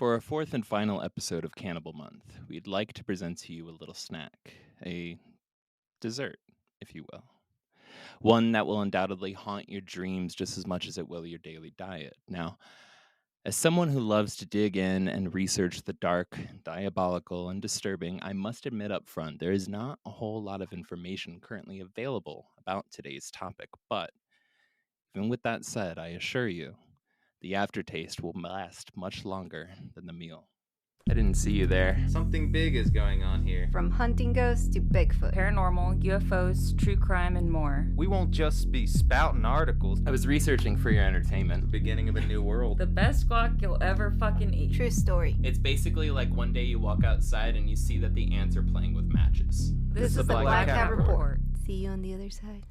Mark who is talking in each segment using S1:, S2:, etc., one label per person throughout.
S1: For our fourth and final episode of Cannibal Month, we'd like to present to you a little snack, a dessert, if you will. One that will undoubtedly haunt your dreams just as much as it will your daily diet. Now, as someone who loves to dig in and research the dark, diabolical, and disturbing, I must admit up front there is not a whole lot of information currently available about today's topic. But even with that said, I assure you, the aftertaste will last much longer than the meal. I didn't see you there. Something big is going on here.
S2: From hunting ghosts to Bigfoot,
S3: paranormal, UFOs, true crime, and more.
S4: We won't just be spouting articles.
S1: I was researching for your entertainment.
S4: The beginning of a new world.
S3: The best guac you'll ever fucking eat.
S2: True story.
S1: It's basically like one day you walk outside and you see that the ants are playing with matches.
S3: This is the
S4: Black Cat
S3: Report.
S2: See you on the other side.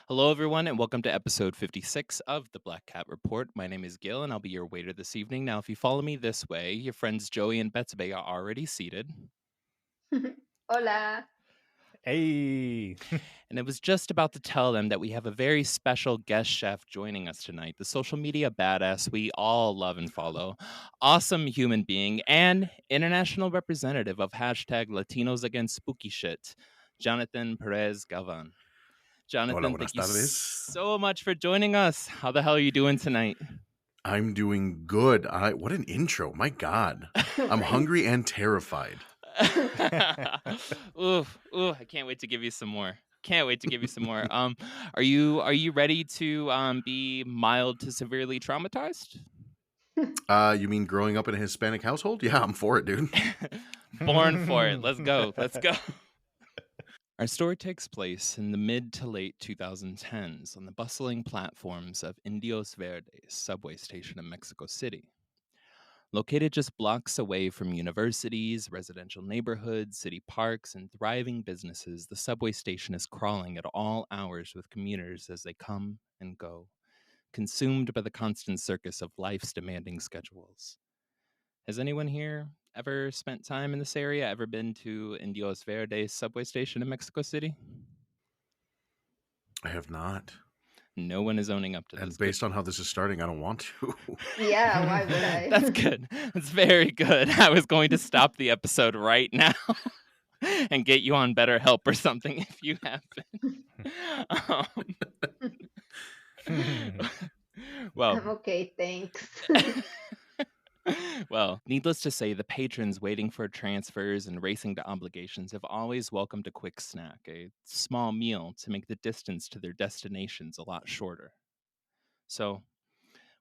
S1: Hello, everyone, and welcome to episode 56 of the Black Cat Report. My name is Gil, and I'll be your waiter this evening. Now, if you follow me this way, your friends Joey and Betsabe are already seated.
S2: Hola.
S5: Hey.
S1: And it was just about to tell them that we have a very special guest chef joining us tonight, the social media badass we all love and follow, awesome human being, and international representative of hashtag Latinos Against Spooky Shit, Jonathan Perez Galvan. Jonathan,
S5: Hola,
S1: thank you
S5: buenas tardes.
S1: so much for joining us. How the hell are you doing tonight?
S5: I'm doing good. What an intro. My God. I'm hungry and terrified.
S1: Ooh, I can't wait to give you some more. Are you ready to be mild to severely traumatized?
S5: You mean growing up in a Hispanic household? Yeah, I'm for it, dude.
S1: Born for it. Let's go. Our story takes place in the mid to late 2010s on the bustling platforms of Indios Verdes subway station in Mexico City. Located just blocks away from universities, residential neighborhoods, city parks, and thriving businesses, the subway station is crawling at all hours with commuters as they come and go, consumed by the constant circus of life's demanding schedules. Has anyone here ever spent time in this area? Ever been to Indios Verdes subway station in Mexico City?
S5: I have not.
S1: No one is owning up to this.
S5: And based on how this is starting, I don't want to.
S2: Yeah, why would I?
S1: That's good. That's very good. I was going to stop the episode right now and get you on BetterHelp or something if you haven't. Well,
S2: I'm okay, thanks.
S1: Well, needless to say, the patrons waiting for transfers and racing to obligations have always welcomed a quick snack, a small meal to make the distance to their destinations a lot shorter. So,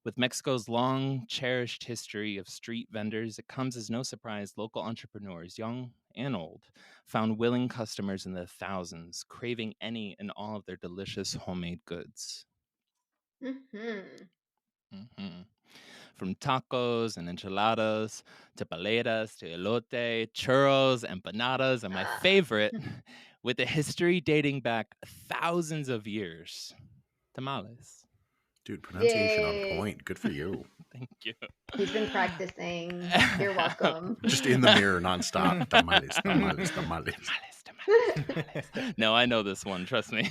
S1: with Mexico's long cherished history of street vendors, it comes as no surprise local entrepreneurs, young and old, found willing customers in the thousands, craving any and all of their delicious homemade goods. From tacos and enchiladas to paletas to elote, churros, empanadas, and my favorite, with a history dating back thousands of years, tamales.
S5: Dude, pronunciation
S2: Yay.
S5: on point. Good for you.
S1: Thank you.
S2: He's been practicing. You're welcome.
S5: Just in the mirror nonstop. Tamales, tamales, tamales.
S1: No, I know this one. Trust me.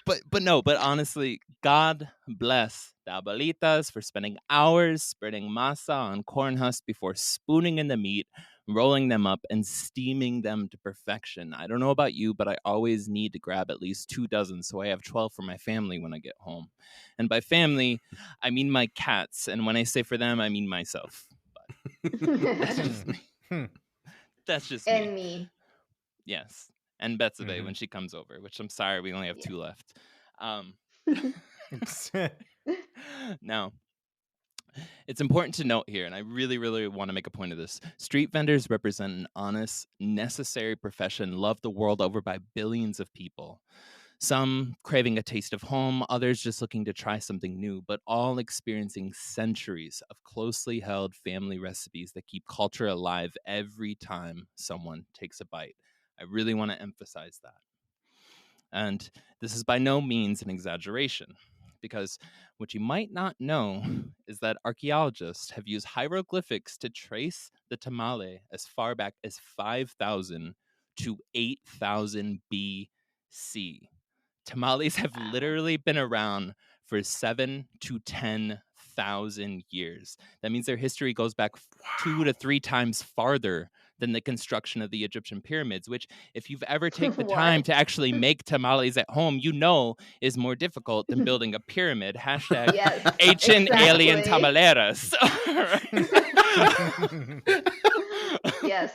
S1: But honestly, God bless the abuelitas for spending hours spreading masa on corn husks before spooning in the meat, rolling them up, and steaming them to perfection. I don't know about you, but I always need to grab at least 2 dozen, so I have 12 for my family when I get home. And by family, I mean my cats, and when I say for them, I mean myself. But that's just me. That's just
S2: And me.
S1: Yes. And Betsabe when she comes over, which I'm sorry, we only have 2 left. Now, it's important to note here, and I really, really want to make a point of this. Street vendors represent an honest, necessary profession loved the world over by billions of people. Some craving a taste of home, others just looking to try something new, but all experiencing centuries of closely held family recipes that keep culture alive every time someone takes a bite. I really want to emphasize that. And this is by no means an exaggeration, because what you might not know is that archaeologists have used hieroglyphics to trace the tamale as far back as 5,000 to 8,000 BC. tamales have literally been around for 7 to 10,000 years. That means their history goes back 2 to 3 times farther than the construction of the Egyptian pyramids, which, if you've ever taken the time to actually make tamales at home, you know is more difficult than building a pyramid. Hashtag
S2: Yes,
S1: ancient alien
S2: exactly.
S1: tamaleras.
S2: Yes.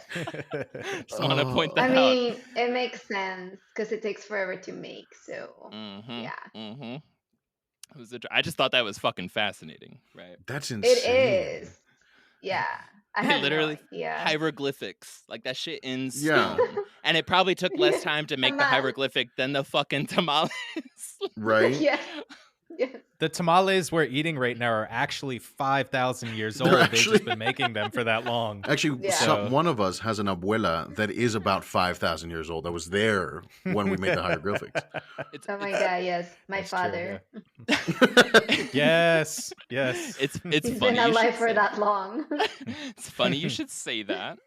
S1: Just want to point that
S2: I
S1: out.
S2: mean, it makes sense because it takes forever to make. So, yeah.
S1: It was I just thought that was fucking fascinating, right?
S5: That's
S2: It
S5: insane.
S2: is. Yeah. I
S1: They
S2: had
S1: literally
S2: no idea.
S1: hieroglyphics, like that shit in
S5: Yeah.
S1: stone. And it probably took less time to make the
S2: Tamale.
S1: hieroglyphic than the fucking tamales.
S5: Right?
S2: Yeah. Yeah.
S6: The tamales we're eating right now are actually 5,000 years old.
S5: They're
S6: They've
S5: actually-
S6: just been making them for that long.
S5: Actually,
S2: Yeah.
S5: one of us has an abuela that is about 5,000 years old. That was there when we made the hieroglyphics.
S2: Oh my god, yes. My
S6: That's true,
S2: father.
S6: Yes, yes.
S1: It's
S2: He's
S1: funny.
S2: been
S1: you
S2: alive
S1: should
S2: for
S1: say-
S2: that long.
S1: It's funny you should say that,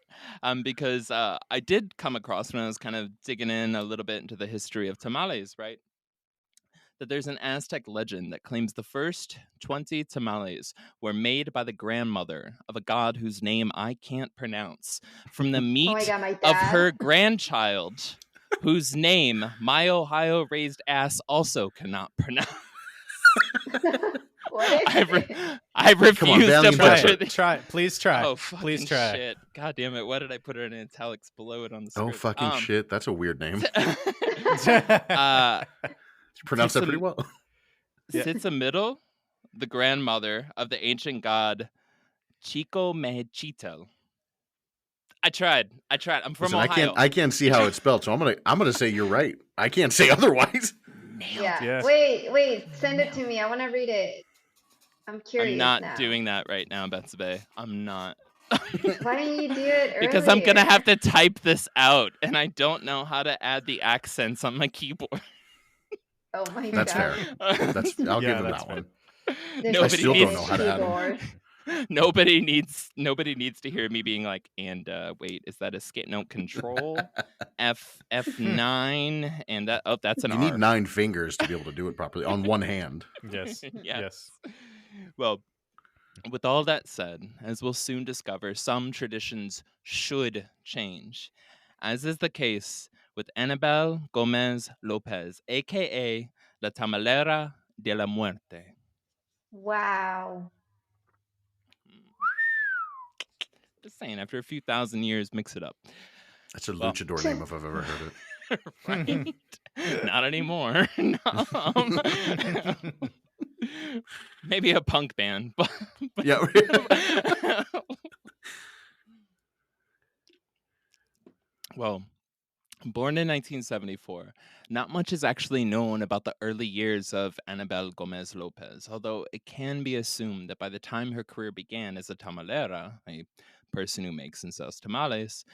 S1: because I did come across, when I was kind of digging in a little bit into the history of tamales, right, that there's an Aztec legend that claims the first 20 tamales were made by the grandmother of a god whose name I can't pronounce, from the
S2: Oh my
S1: meat
S2: god, my
S1: of
S2: dad.
S1: her grandchild, whose name my Ohio raised ass also cannot pronounce.
S2: What is
S1: I
S2: it?
S1: refuse
S5: Come on,
S1: to
S5: Valiant
S6: Try
S1: butcher
S5: effort.
S6: it.
S1: the
S6: Please try.
S1: Oh,
S6: Please
S1: fucking
S6: try.
S1: shit. God damn it. Why did I put it in italics below it on the
S5: Oh,
S1: script?
S5: fucking shit. That's a weird name.
S1: uh,
S5: You pronounced that pretty well.
S6: Yeah.
S1: sits middle, the grandmother of the ancient god Chico Mehechitel. I tried. I'm from
S5: Listen,
S1: Ohio.
S5: I can't see how it's spelled, so I'm gonna say you're right. I can't say otherwise.
S2: Yeah.
S6: Yeah.
S2: Wait. Send it to me. I want to read it. I'm curious
S1: I'm not
S2: now.
S1: doing that right now, Betsabe. I'm not.
S2: Why didn't you do it earlier?
S1: Because I'm gonna have to type this out, and I don't know how to add the accents on my keyboard.
S2: Oh my
S5: That's
S2: god.
S5: fair. I'll
S6: Yeah,
S5: give him
S6: that's
S5: that one.
S2: There's
S1: I
S2: a
S1: still
S5: don't know how to add 'em.
S2: keyboard.
S1: Nobody needs to hear me being like, and wait, is that escape? No, control F9, and that's an
S5: You
S1: R.
S5: need 9 fingers to be able to do it properly on one hand.
S6: Yes.
S1: Yes.
S6: Yes.
S1: Well, with all that said, as we'll soon discover, some traditions should change, as is the case with Anabel Gómez López, aka La Tamalera de la Muerte.
S2: Wow.
S1: Just saying, after a few thousand years, mix it up.
S5: That's a
S1: Well-
S5: luchador name if I've ever heard it.
S1: Right? Not anymore. No. Maybe a punk band, but
S5: Yeah.
S1: well, born in 1974, not much is actually known about the early years of Anabel Gómez López, although it can be assumed that by the time her career began as a tamalera, a person who makes and sells tamales,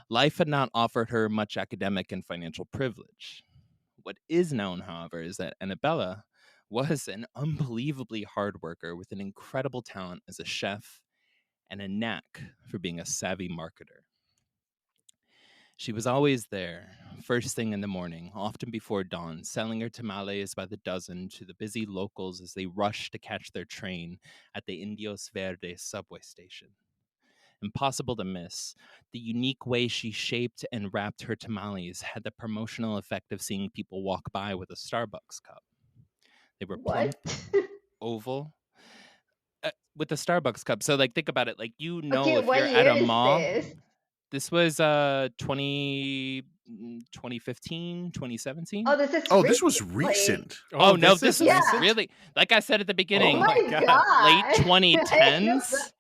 S1: life had not offered her much academic and financial privilege. What is known, however, is that Anabella was an unbelievably hard worker with an incredible talent as a chef and a knack for being a savvy marketer. She was always there, first thing in the morning, often before dawn, selling her tamales by the dozen to the busy locals as they rushed to catch their train at the Indios Verdes subway station. Impossible to miss, the unique way she shaped and wrapped her tamales had the promotional effect of seeing people walk by with a Starbucks cup. They were plump,
S2: What?
S1: oval, with the Starbucks cup. So, like, think about it. Like, you know,
S2: Okay,
S1: if
S2: what
S1: you're
S2: year
S1: at a
S2: is
S1: mall.
S2: this?
S1: This was 2015, 2017.
S2: Oh, this is
S5: Oh, this was
S2: recently.
S5: recent.
S1: Oh, no, this
S6: is
S1: is
S2: recent?
S1: really, like I said at the beginning,
S2: Oh my
S6: God.
S2: god.
S1: late
S2: I didn't know
S1: 2010s.
S2: that.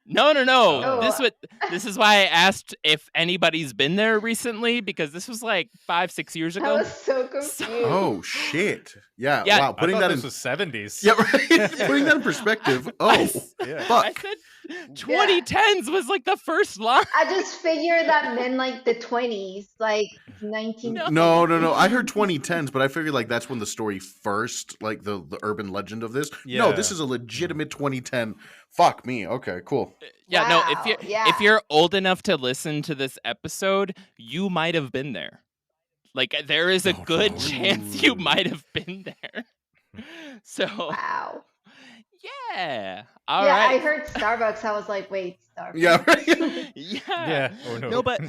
S1: No.
S2: Oh.
S1: This is why I asked if anybody's been there recently, because this was like 5-6 years
S2: I
S1: ago.
S2: was so confused.
S5: Oh shit. Yeah.
S1: Yeah.
S5: Wow.
S6: I
S5: Putting
S6: thought
S5: that
S6: this
S5: in
S6: was 70s.
S5: Yeah, right. Putting that in perspective. Oh,
S6: Yeah.
S1: I
S5: fuck.
S1: said 2010s was like the first line.
S2: I just figured that meant like the 20s, like 19.
S5: No. I heard 2010s, but I figured like that's when the story first, like the urban legend of this. No,
S6: Yeah.
S5: this is a legitimate 2010. Fuck me. Okay, cool.
S1: Yeah, no, if
S2: Wow,
S1: you're
S2: yeah.
S1: if you're old enough to listen to this episode, you might have been there. Like there is a
S5: Oh,
S1: good
S5: no.
S1: chance you might have been there. So
S2: Wow.
S1: yeah. All
S2: Yeah,
S1: right.
S2: I heard Starbucks. I was like, wait, Starbucks.
S5: Yeah, right.
S1: Yeah.
S6: Oh no.
S1: No, but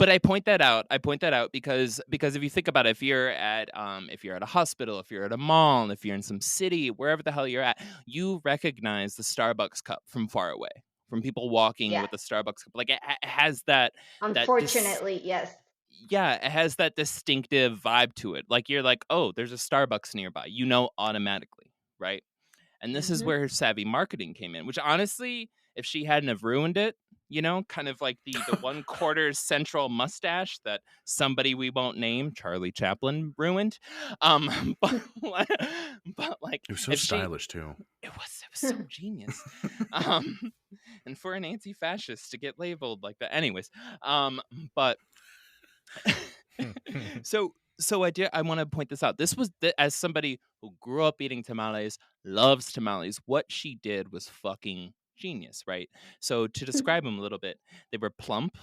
S1: I point that out. I point that out because if you think about it, if you're at a hospital, if you're at a mall, if you're in some city, wherever the hell you're at, you recognize the Starbucks cup from far away, from people walking
S2: Yeah.
S1: with the Starbucks cup. Like it has that
S2: Unfortunately, yes.
S1: yeah, it has that distinctive vibe to it. Like you're like, oh, there's a Starbucks nearby. You know automatically, right? And this is
S2: Mhm.
S1: where her savvy marketing came in, which honestly, if she hadn't have ruined it, you know, kind of like the 1/4 central mustache that somebody we won't name, Charlie Chaplin, ruined. But, but like
S5: It was so
S1: if she,
S5: stylish too.
S1: it was so genius. And for an anti-fascist to get labeled like that. Anyways, but so I want to point this out. This was as somebody who grew up eating tamales, loves tamales. What she did was fucking genius, right? So to describe them a little bit, they were plump,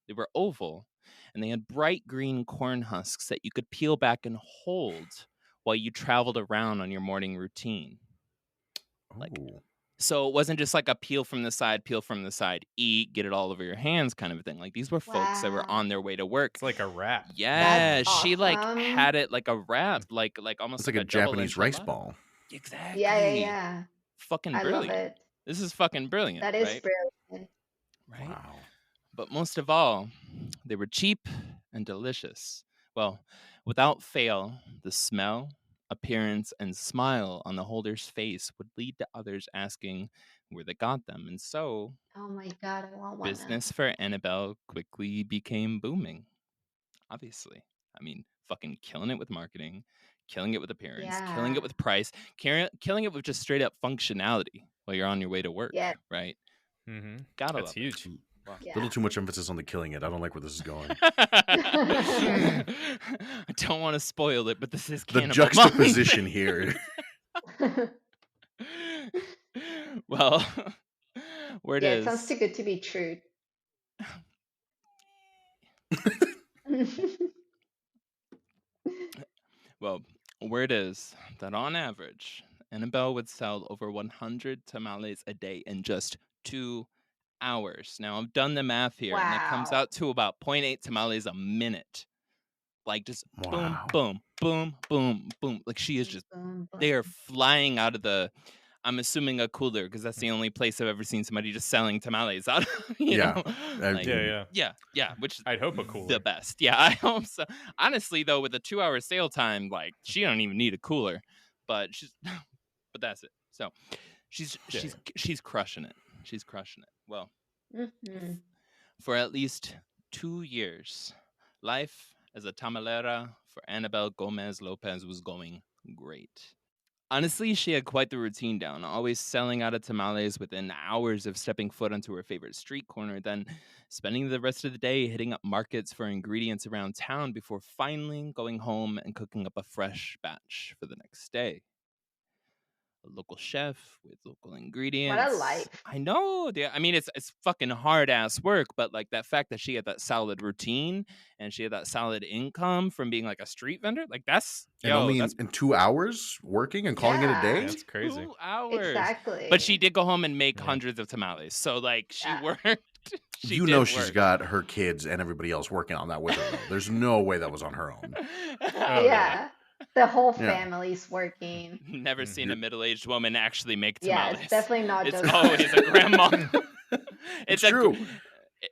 S1: they were oval, and they had bright green corn husks that you could peel back and hold while you traveled around on your morning routine. Like,
S5: Ooh.
S1: so it wasn't just like a peel from the side, eat, get it all over your hands kind of thing. Like these were folks that were
S2: Wow.
S1: on their way to work.
S6: It's like a wrap.
S1: Yeah,
S2: That's
S1: she like
S2: awesome.
S1: had it like a wrap, like almost
S5: It's like a
S1: double
S5: Japanese rice
S1: enchilada.
S5: ball.
S1: Exactly.
S2: Yeah.
S1: Fucking
S2: I
S1: brilliant.
S2: love it.
S1: This is fucking brilliant.
S2: That is
S1: right?
S2: brilliant.
S1: Right.
S5: Wow.
S1: But most of all, they were cheap and delicious. Well, without fail, the smell, appearance, and smile on the holder's face would lead to others asking where they got them. And so
S2: Oh my God, I want one now.
S1: business for Anabel quickly became booming. Obviously. I mean, fucking killing it with marketing, killing it with appearance, killing
S2: Yeah.
S1: it with price, killing it with just straight up functionality while you're on your way to work,
S2: Yeah.
S1: right?
S6: Mm-hmm.
S1: Gotta
S6: That's
S1: love
S6: huge.
S1: it. Wow.
S2: Yeah.
S5: A little too much emphasis on the killing it. I don't like where this is going.
S1: I don't want to spoil it, but this is
S5: The
S1: cannibal
S5: juxtaposition here.
S1: Well, where it
S2: Yeah,
S1: is.
S2: it sounds too good to be true.
S1: Well, word is that on average, Annabelle would sell over 100 tamales a day in just 2 hours. Now, I've done the math here, and it comes
S2: Wow.
S1: out to about 0.8 tamales a minute. Like just
S5: Wow.
S1: boom, boom, boom, boom, boom. Like she is just,
S2: Boom,
S1: they are
S2: boom.
S1: flying out of the, I'm assuming a cooler, because that's the only place I've ever seen somebody just selling tamales out of, you
S5: Yeah.
S1: know? Like,
S6: Yeah.
S1: which is
S6: I'd hope a cooler.
S1: the best. Yeah, I hope so. Honestly, though, with a 2-hour sale time, like she don't even need a cooler, but but that's it. So she's crushing it. She's crushing it. Well,
S2: Mhm.
S1: for at least 2 years, life as a tamalera for Anabel Gómez López was going great. Honestly, she had quite the routine down, always selling out of tamales within hours of stepping foot onto her favorite street corner, then spending the rest of the day hitting up markets for ingredients around town before finally going home and cooking up a fresh batch for the next day. A local chef with local ingredients.
S2: life.
S1: I know. I mean, it's fucking hard ass work, but like that fact that she had that solid routine and she had that solid income from being like a street vendor, like that's
S5: And only
S1: that's
S5: in 2 hours working and calling it a
S2: Yeah.
S5: day?
S6: That's crazy.
S1: 2 hours.
S2: Exactly.
S1: But she did go home and make
S6: Yeah.
S1: hundreds of tamales. So like she
S2: Yeah.
S1: worked. She
S5: You
S1: did
S5: know she's
S1: work.
S5: got her kids and everybody else working on that with her. Though. There's no way that was on her own.
S6: Oh,
S2: Yeah. The whole
S5: Yeah.
S2: family's working.
S1: Never seen a
S5: Mhm.
S1: middle-aged woman actually make
S2: Yeah,
S1: tamales.
S2: it's definitely not
S1: It's
S2: just
S1: always a grandma.
S5: It's true.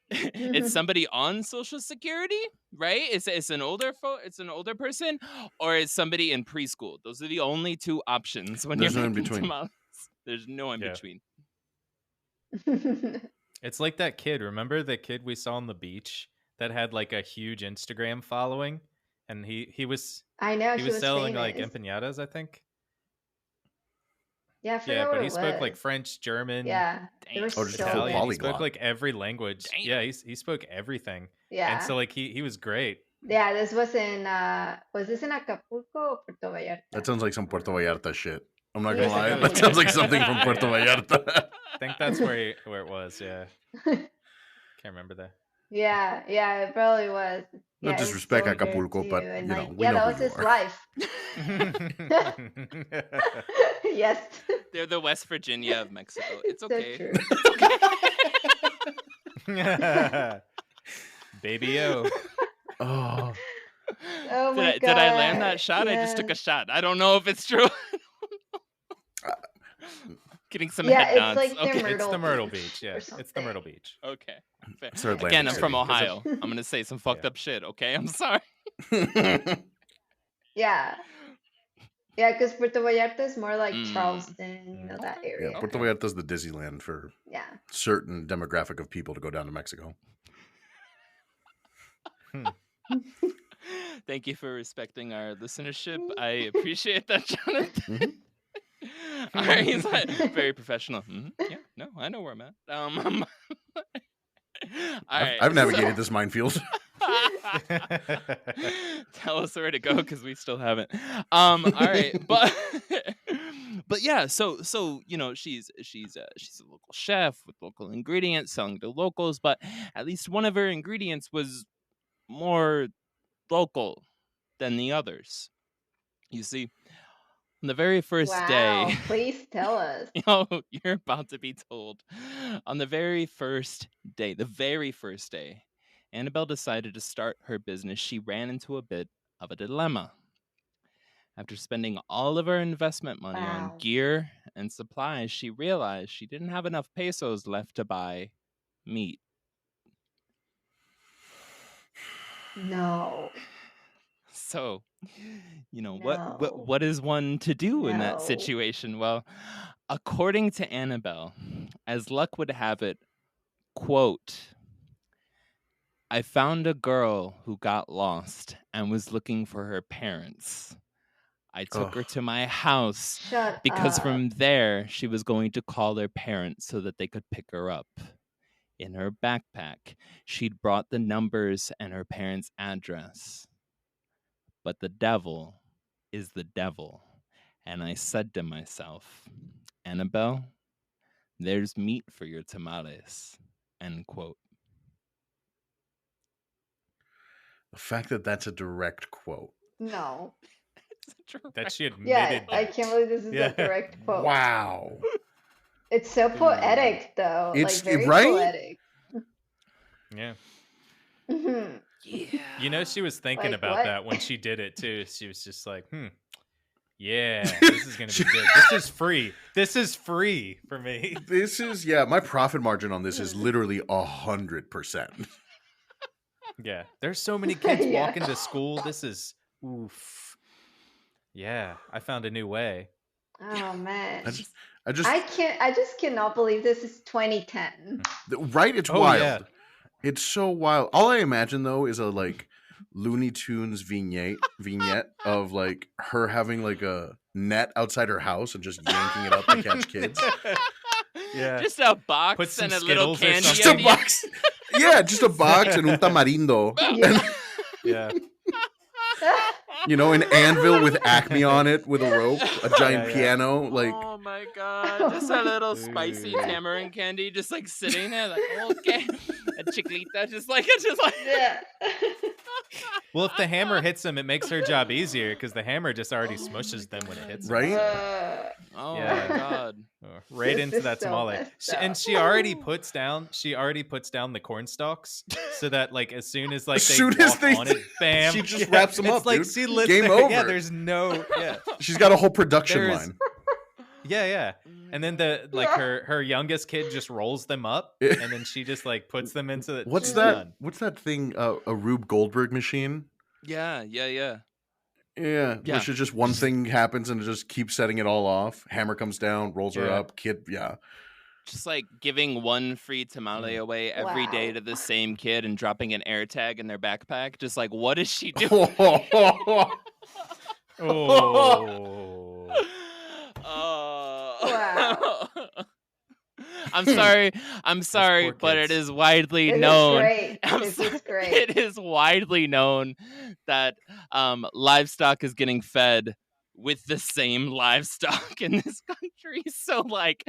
S1: It's somebody on Social Security, right? It's an older person, or it's somebody in preschool. Those are the only two options when
S5: There's
S1: you're
S5: no in
S1: making
S5: between.
S1: tamales. There's no in
S6: Yeah.
S1: between.
S6: It's like that kid. Remember the kid we saw on the beach that had like a huge Instagram following, and he was
S2: I know
S6: he
S2: she
S6: was
S2: was
S6: selling like
S2: famous.
S6: empanadas, I think.
S2: Yeah, I forgot
S6: Yeah,
S2: what
S6: but
S2: it
S6: he spoke like
S2: was.
S6: French, German,
S2: Yeah, they were
S1: Damn.
S5: Oh, just
S2: so
S5: a full
S6: Italian.
S2: good.
S6: He spoke
S5: polyglot.
S6: like every language.
S1: Damn.
S6: Yeah, he spoke everything.
S2: Yeah,
S6: And so like he was great.
S2: yeah. This was this in Acapulco or Puerto Vallarta?
S5: That sounds like some Puerto Vallarta shit. I'm not
S2: Yes,
S5: gonna lie.
S2: it
S5: That
S2: is.
S5: sounds like something from Puerto Vallarta.
S6: I think that's where it was. Yeah, can't remember that.
S2: Yeah, it probably was.
S5: No
S2: Yeah, it was
S5: disrespect,
S2: so weird
S5: Acapulco,
S2: too.
S5: but
S2: And
S5: you know,
S2: like,
S5: we
S2: yeah,
S5: know
S2: that
S5: who
S2: was
S5: you
S2: his
S5: are.
S2: life. Yes.
S1: They're the West Virginia of Mexico. It's
S2: So
S1: okay.
S2: true.
S6: Baby O.
S5: Oh,
S2: Oh my god.
S1: Did I land that shot? I just took a shot. I don't know if it's true. Getting some head
S2: it's
S1: nods.
S2: like the
S1: Okay.
S6: It's the Myrtle
S2: Beach
S6: Beach. Yeah,
S2: or
S6: it's the
S2: something.
S6: Myrtle Beach.
S1: Okay. Fair.
S5: it's Atlantic
S1: Again, I'm from
S5: City, 'cause
S1: Ohio. I'm gonna say some fucked
S6: Yeah.
S1: up shit. Okay, I'm sorry.
S2: Yeah. Yeah, because Puerto Vallarta is more like
S1: Mm.
S2: Charleston, you know, that
S1: Okay.
S2: area.
S5: Yeah, Puerto Vallarta's the Disneyland for
S2: Yeah.
S5: certain demographic of people to go down to Mexico.
S1: Thank you for respecting our listenership. I appreciate that, Jonathan. All right, he's like, very professional. Yeah, no, I know where I'm at. All right,
S5: I've navigated this minefield.
S1: Tell us where to go because we still haven't. All right, but yeah, so you know she's a local chef with local ingredients selling to locals, but at least one of her ingredients was more local than the others. You see, on the very first
S2: Wow,
S1: day,
S2: please tell us.
S1: you're about to be told. On the very first day, Anabel decided to start her business. She ran into a bit of a dilemma. After spending all of her investment money on
S2: Wow.
S1: gear and supplies, she realized she didn't have enough pesos left to buy meat.
S2: No.
S1: So, you know,
S2: No.
S1: what is one to do in that
S2: No.
S1: situation? Well, according to Anabel, as luck would have it, quote, I found a girl who got lost and was looking for her parents. I took her
S5: Ugh.
S1: to my house
S2: Shut
S1: because
S2: up.
S1: from there she was going to call their parents so that they could pick her up. In her backpack, she'd brought the numbers and her parents' address. But the devil is the devil. And I said to myself, Anabel, there's meat for your tamales. End quote.
S5: The fact that that's a direct quote.
S2: No.
S6: That she admitted.
S2: Yeah, I
S6: that.
S2: can't believe this is
S6: Yeah.
S2: a direct quote.
S5: Wow.
S2: It's so poetic, though.
S5: It's-
S2: like very
S5: right?
S2: poetic.
S6: Yeah.
S2: Mhm.
S1: Yeah.
S6: You know, she was thinking
S2: Like
S6: about
S2: what?
S6: that when she did it too. She was just like, yeah, this is gonna be good. This is free. This is free for me.
S5: This is, my profit margin on this is literally 100%.
S6: Yeah. There's so many kids
S2: Yeah.
S6: walking to school. This is oof. Yeah, I found a new way.
S2: Oh man.
S5: I just
S2: I just cannot believe this is 2010.
S5: right, it's
S6: Oh,
S5: wild.
S6: yeah.
S5: It's so wild. All I imagine though is a like Looney Tunes vignette of like her having like a net outside her house and just yanking it up to catch kids.
S6: Yeah.
S1: Just a box
S6: Put some
S1: and a little
S6: Skittles or
S1: candy.
S6: something.
S5: Just a
S1: at the end.
S5: box. Yeah, just a box and un tamarindo.
S2: Yeah.
S6: Yeah.
S5: You know, an anvil with Acme on it with a rope, a giant
S6: Yeah.
S5: piano. Like,
S1: Oh my god, just a little spicy
S6: Ooh.
S1: tamarind candy just like sitting there like okay. A chiclita just like
S2: Yeah.
S6: Well, if the hammer hits them, it makes her job easier because the hammer just already smushes them when it hits them.
S5: right?
S1: Oh
S6: Yeah.
S1: my god.
S6: Right
S2: This
S6: into
S2: is
S6: that
S2: so
S6: tamale.
S2: messed
S6: And
S2: up.
S6: she already puts down the corn stalks so that like as soon as like
S5: As
S6: they
S5: soon as
S6: walk
S5: they-
S6: on it, bam,
S5: she just wraps 'em
S6: it's
S5: up,
S6: like
S5: dude.
S6: she lets
S5: Game
S6: Yeah,
S5: over.
S6: there's no
S5: She's got a whole production
S6: There's-
S5: line.
S6: Yeah. And then her youngest kid just rolls them up and then she just like puts them into the
S5: What's
S6: she's
S5: that?
S6: done.
S5: What's that thing? A Rube Goldberg machine?
S1: Yeah.
S5: Yeah,
S1: Yeah.
S5: where she just one thing happens and it just keeps setting it all off. Hammer comes down, rolls her
S6: Yeah.
S5: up. Kid, yeah.
S1: Just like giving one free tamale away every day
S2: Wow.
S1: to the same kid and dropping an air tag in their backpack. Just like, what is she doing?
S6: Oh.
S2: Wow.
S1: I'm sorry,
S6: poor
S1: but it
S6: kids.
S1: is widely
S2: This is
S1: known.
S2: great.
S1: I'm
S2: This
S1: sorry,
S2: is great.
S1: It is widely known that livestock is getting fed with the same livestock in this country. So, like,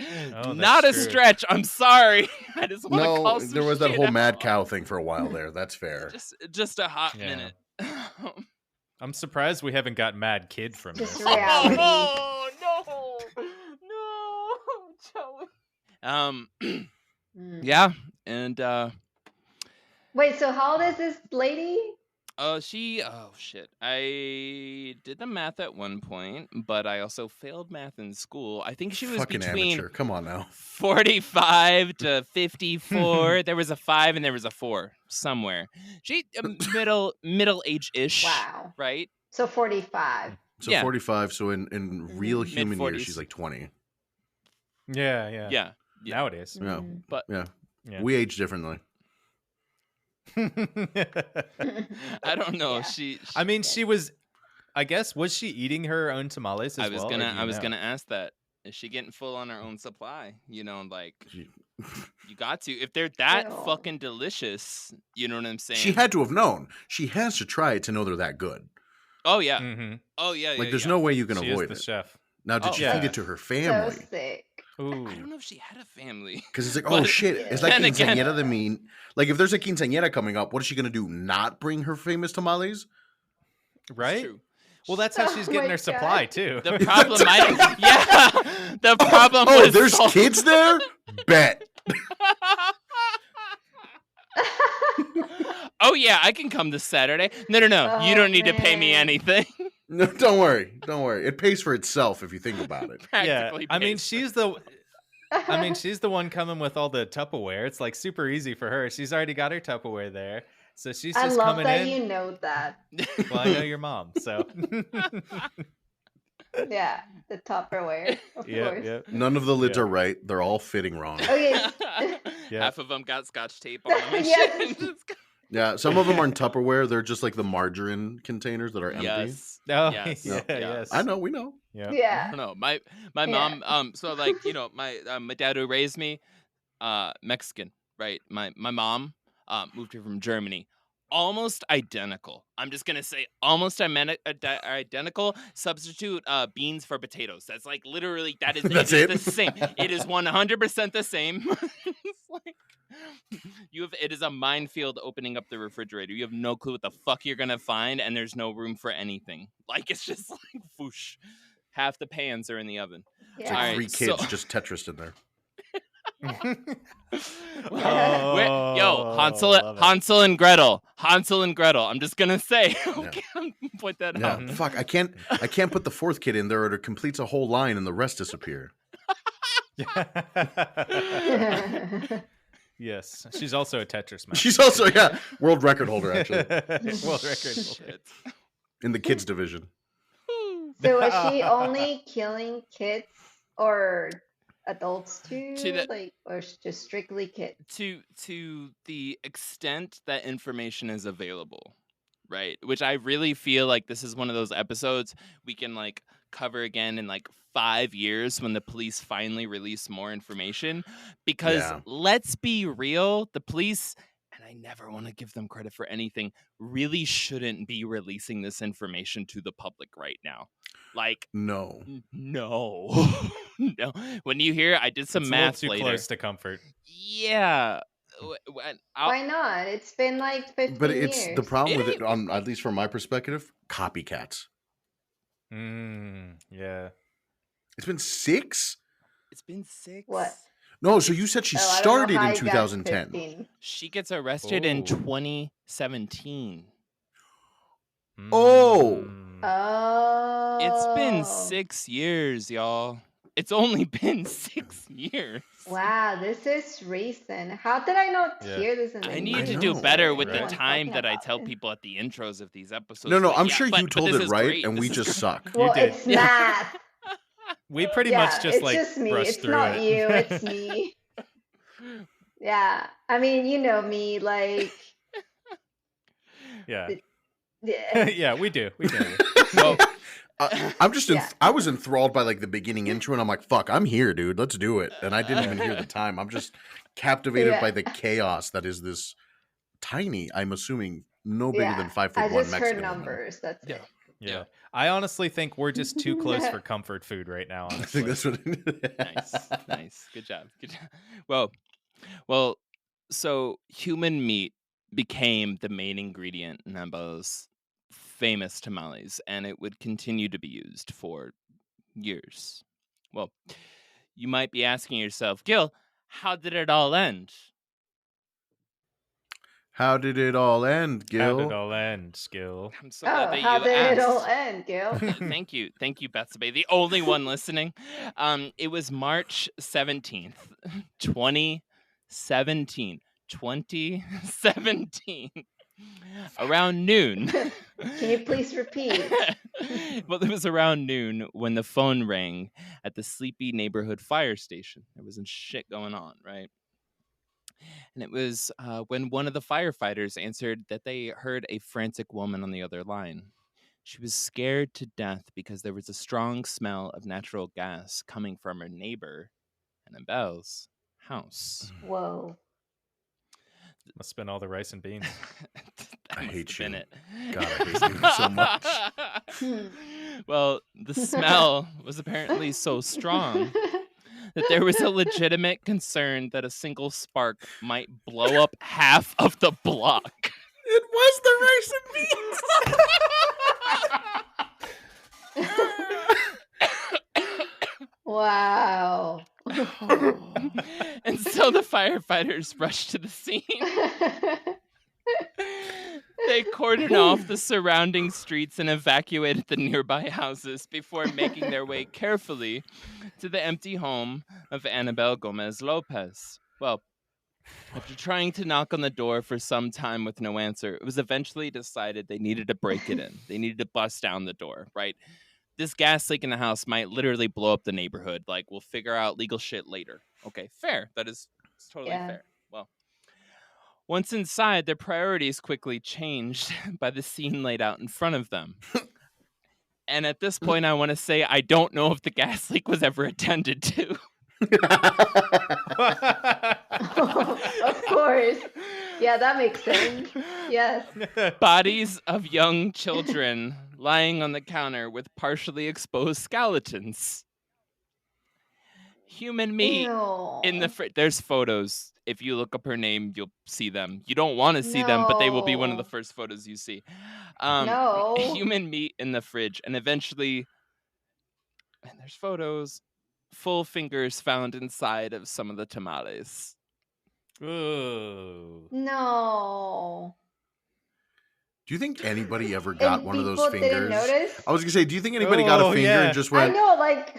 S6: Oh,
S1: not a
S6: that's true.
S1: stretch. I'm sorry. I just want to
S5: No,
S1: call some
S5: there was that
S1: shit
S5: whole
S1: out.
S5: mad cow thing for a while there. That's fair.
S1: Just a hot
S6: Yeah.
S1: minute.
S6: I'm surprised we haven't got Mad Kid from
S2: Just
S6: this.
S2: reality.
S1: Oh no, Joey.
S2: Mm.
S1: Yeah, and
S2: Wait, so how old is this lady?
S1: oh shit. I did the math at one point, but I also failed math in school. I think she was
S5: Fucking
S1: between
S5: amateur. Come on now.
S1: 45 to 54. There was a 5 and there was a 4 somewhere. She middle age-ish,
S2: Wow.
S1: right?
S2: So 45.
S5: So
S1: Yeah.
S5: 45. So in real human years,
S1: Mid-40s.
S5: she's like 20.
S6: Yeah.
S1: Yeah.
S6: Nowadays.
S5: Yeah.
S2: Mm.
S1: But
S6: Yeah.
S5: We age differently.
S1: I don't know.
S2: Yeah.
S1: She
S6: I mean, she was. I guess was she eating her own tamales as
S1: I was
S6: well? or
S1: gonna
S6: do you
S1: I was
S6: know?
S1: gonna ask that. Is she getting full on her own supply? You know, like
S5: She,
S1: you got to. If they're that
S2: Ew.
S1: fucking delicious, you know what I'm saying?
S5: she had to have known. She has to try it to know they're that good.
S1: Oh yeah.
S6: Mhm.
S1: Oh yeah.
S5: Like,
S1: yeah,
S5: there's
S1: yeah.
S5: no way you can
S6: She is
S5: avoid
S6: the
S5: it.
S6: chef.
S5: Now, did
S1: Oh,
S5: she
S6: yeah.
S5: feed it to her
S2: So
S5: family?
S2: sick.
S6: Ooh.
S1: I don't know if she had a family.
S5: Because it's like,
S1: But
S5: oh shit, it's like
S1: then again-
S5: quinceañera. Like, if there's a quinceañera coming up, what is she gonna do? Not bring her famous tamales?
S1: It's
S6: Right?
S1: true.
S6: Well, that's how
S2: Oh
S6: she's
S2: my
S6: getting her supply
S2: God.
S6: too.
S1: The problem the problem
S5: Oh,
S1: was
S5: there's
S1: solved.
S5: kids there. Bet.
S1: Oh yeah, I can come this Saturday. No. You
S2: Oh,
S1: don't need to pay me
S2: man.
S1: anything.
S5: No, don't worry. Don't worry. It pays for itself if you think about it.
S6: Yeah,
S1: Practically
S6: I mean,
S1: pays for
S6: she's the. I mean, she's the one coming with all the Tupperware. It's like super easy for her. She's already got her Tupperware there, so she's
S2: I
S6: just
S2: love
S6: coming
S2: that
S6: in.
S2: you know that.
S6: Well, I know your mom, so.
S2: Yeah, the Tupperware, of course.
S6: Yep.
S5: None of the lids
S6: Yeah.
S5: are right. They're all fitting wrong.
S2: Okay.
S6: Yeah.
S1: Half of them got Scotch tape on them. And
S2: Yes.
S1: shit.
S5: Yeah, some of them aren't Tupperware. They're just like the margarine containers that are empty.
S1: Yes.
S6: Oh,
S1: Yes.
S6: yeah,
S1: Yeah.
S6: yes.
S5: I know. We know.
S6: Yeah.
S1: I
S2: Yeah.
S1: don't know. My
S2: Yeah.
S1: mom. So like my dad who raised me, Mexican, right? My mom moved here from Germany. Almost identical. I'm just gonna say almost identical. Substitute beans for potatoes. That's like literally that is
S5: That's
S1: it
S5: it?
S1: is the same. It is 100% the same. It's like it is a minefield opening up the refrigerator. You have no clue what the fuck you're gonna find, and there's no room for anything. Like it's just like whoosh. Half the pans are in the oven.
S5: It's
S2: Yeah.
S5: like
S1: All right,
S5: 3 kids
S1: so-
S5: just Tetris in there.
S1: Yo,
S6: love it.
S1: Hansel and Gretel. Hansel and Gretel. I'm just gonna say. Okay, point that
S5: Yeah.
S1: out.
S5: Fuck. I can't put the 4th kid in there, or it completes a whole line and the rest disappear.
S6: Yes, she's also a Tetris master.
S5: She's also world record holder actually
S6: World record.
S1: Shit.
S5: in the kids division.
S2: So is she only killing kids or adults too?
S1: To the-
S2: Like, or just strictly kids?
S1: To the extent that information is available, right? Which I really feel like this is one of those episodes we can like cover again in like 5 years when the police finally release more information. Because
S5: Yeah.
S1: let's be real, the police, and I never want to give them credit for anything, really shouldn't be releasing this information to the public right now. Like,
S5: No.
S1: no. No. When you hear, I did some
S6: It's a little
S1: math
S6: too
S1: later.
S6: close to comfort.
S1: Yeah.
S2: Why not? It's been like 15
S5: But it's
S2: years.
S5: the problem with
S1: It
S5: it, at least from my perspective, copycats.
S6: Yeah.
S5: It's been 6?
S1: It's been 6.
S2: What?
S5: No, so you said she
S2: Oh, I don't know
S5: started
S2: how
S5: in
S2: you got
S5: 2010.
S2: 15.
S1: She gets arrested in
S6: Oh.
S1: 2017.
S5: Oh.
S2: Oh.
S1: It's been 6 years, y'all. It's only been 6 years.
S2: Wow, this is recent. How did I not
S6: Yeah.
S2: hear this in the
S1: I
S5: I
S1: need to
S2: news?
S1: do
S5: know,
S1: better with
S6: right?
S1: the time that I
S2: Talking
S1: tell
S2: about it.
S1: people at the intros of these episodes.
S5: No,
S1: but
S5: I'm
S1: yeah,
S5: sure
S1: but
S5: you told
S1: this
S5: it
S1: is
S5: right,
S1: great.
S5: and
S1: This
S5: we
S1: is
S5: just
S1: great.
S5: suck.
S2: Well,
S6: did.
S2: it's
S1: Yeah.
S2: math.
S6: We pretty
S2: Yeah,
S6: much just
S2: it's
S6: like
S2: just me.
S6: brushed
S2: It's
S6: through
S2: not
S6: it.
S2: you. It's me. Yeah, I mean, you know me, like,
S6: Yeah.
S2: yeah.
S6: Yeah, we do. We do.
S1: Well,
S5: I'm just,
S2: Yeah.
S5: I was enthralled by like the beginning intro, and I'm like, fuck, I'm here, dude. Let's do it. And I didn't even hear the time. I'm just captivated
S2: Yeah.
S5: by the chaos that is this tiny, I'm assuming, no bigger
S2: Yeah,
S5: than 5'1"
S2: I just
S5: Mexican
S2: heard
S5: woman.
S2: numbers. That's
S1: Yeah.
S2: it.
S6: Yeah. I honestly think we're just too close for comfort food right now,
S5: I
S6: honestly.
S5: think that's what it
S1: Nice. Good job. Well, so human meat became the main ingredient in Anabel's famous tamales, and it would continue to be used for years. Well, you might be asking yourself, Gil, how did it all end?
S5: How did it all end,
S6: How did
S5: Gil?
S6: it all end, Skill?
S1: I'm so glad that
S2: how
S1: you
S2: did it all
S1: asked.
S2: end, Gil?
S1: Thank you, Betsabe, the only one listening. It was March 17th, 2017. 2017. Around noon.
S2: Can you please repeat?
S1: Well, it was around noon when the phone rang at the sleepy neighborhood fire station. There wasn't shit going on, right? And it was when one of the firefighters answered that they heard a frantic woman on the other line. She was scared to death because there was a strong smell of natural gas coming from her neighbor, Anabel's house.
S2: Whoa.
S6: Must have been all the rice and beans.
S5: I hate you.
S1: It.
S5: God, I hate you so much.
S1: Well, the smell was apparently so strong that there was a legitimate concern that a single spark might blow up half of the block.
S5: It was the rice and
S2: Wow.
S1: And so the firefighters rushed to the scene. They cordoned off the surrounding streets and evacuated the nearby houses before making their way carefully to the empty home of Anabel Gómez López. Well, after trying to knock on the door for some time with no answer, it was eventually decided they needed to break it in. They needed to bust down the door, right? This gas leak in the house might literally blow up the neighborhood. Like, we'll figure out legal shit later. Okay, fair. That is totally fair. Well, once inside, their priorities quickly changed by the scene laid out in front of them. And at this point, I want to say I don't know if the gas leak was ever attended to.
S2: Of course. Yeah, that makes sense. Yes.
S1: Bodies of young children lying on the counter with partially exposed skeletons. Human meat in the fridge. There's photos. If you look up her name, you'll see them. You don't want to see them, but they will be one of the first photos you see. Human meat in the fridge. And eventually, and there's photos, full fingers found inside of some of the tamales.
S6: Ooh.
S2: No.
S5: Do you think anybody ever got one of those
S2: people didn't
S5: fingers?
S2: notice?
S5: I was gonna say, do you think anybody got a finger and just went?
S2: I know, like.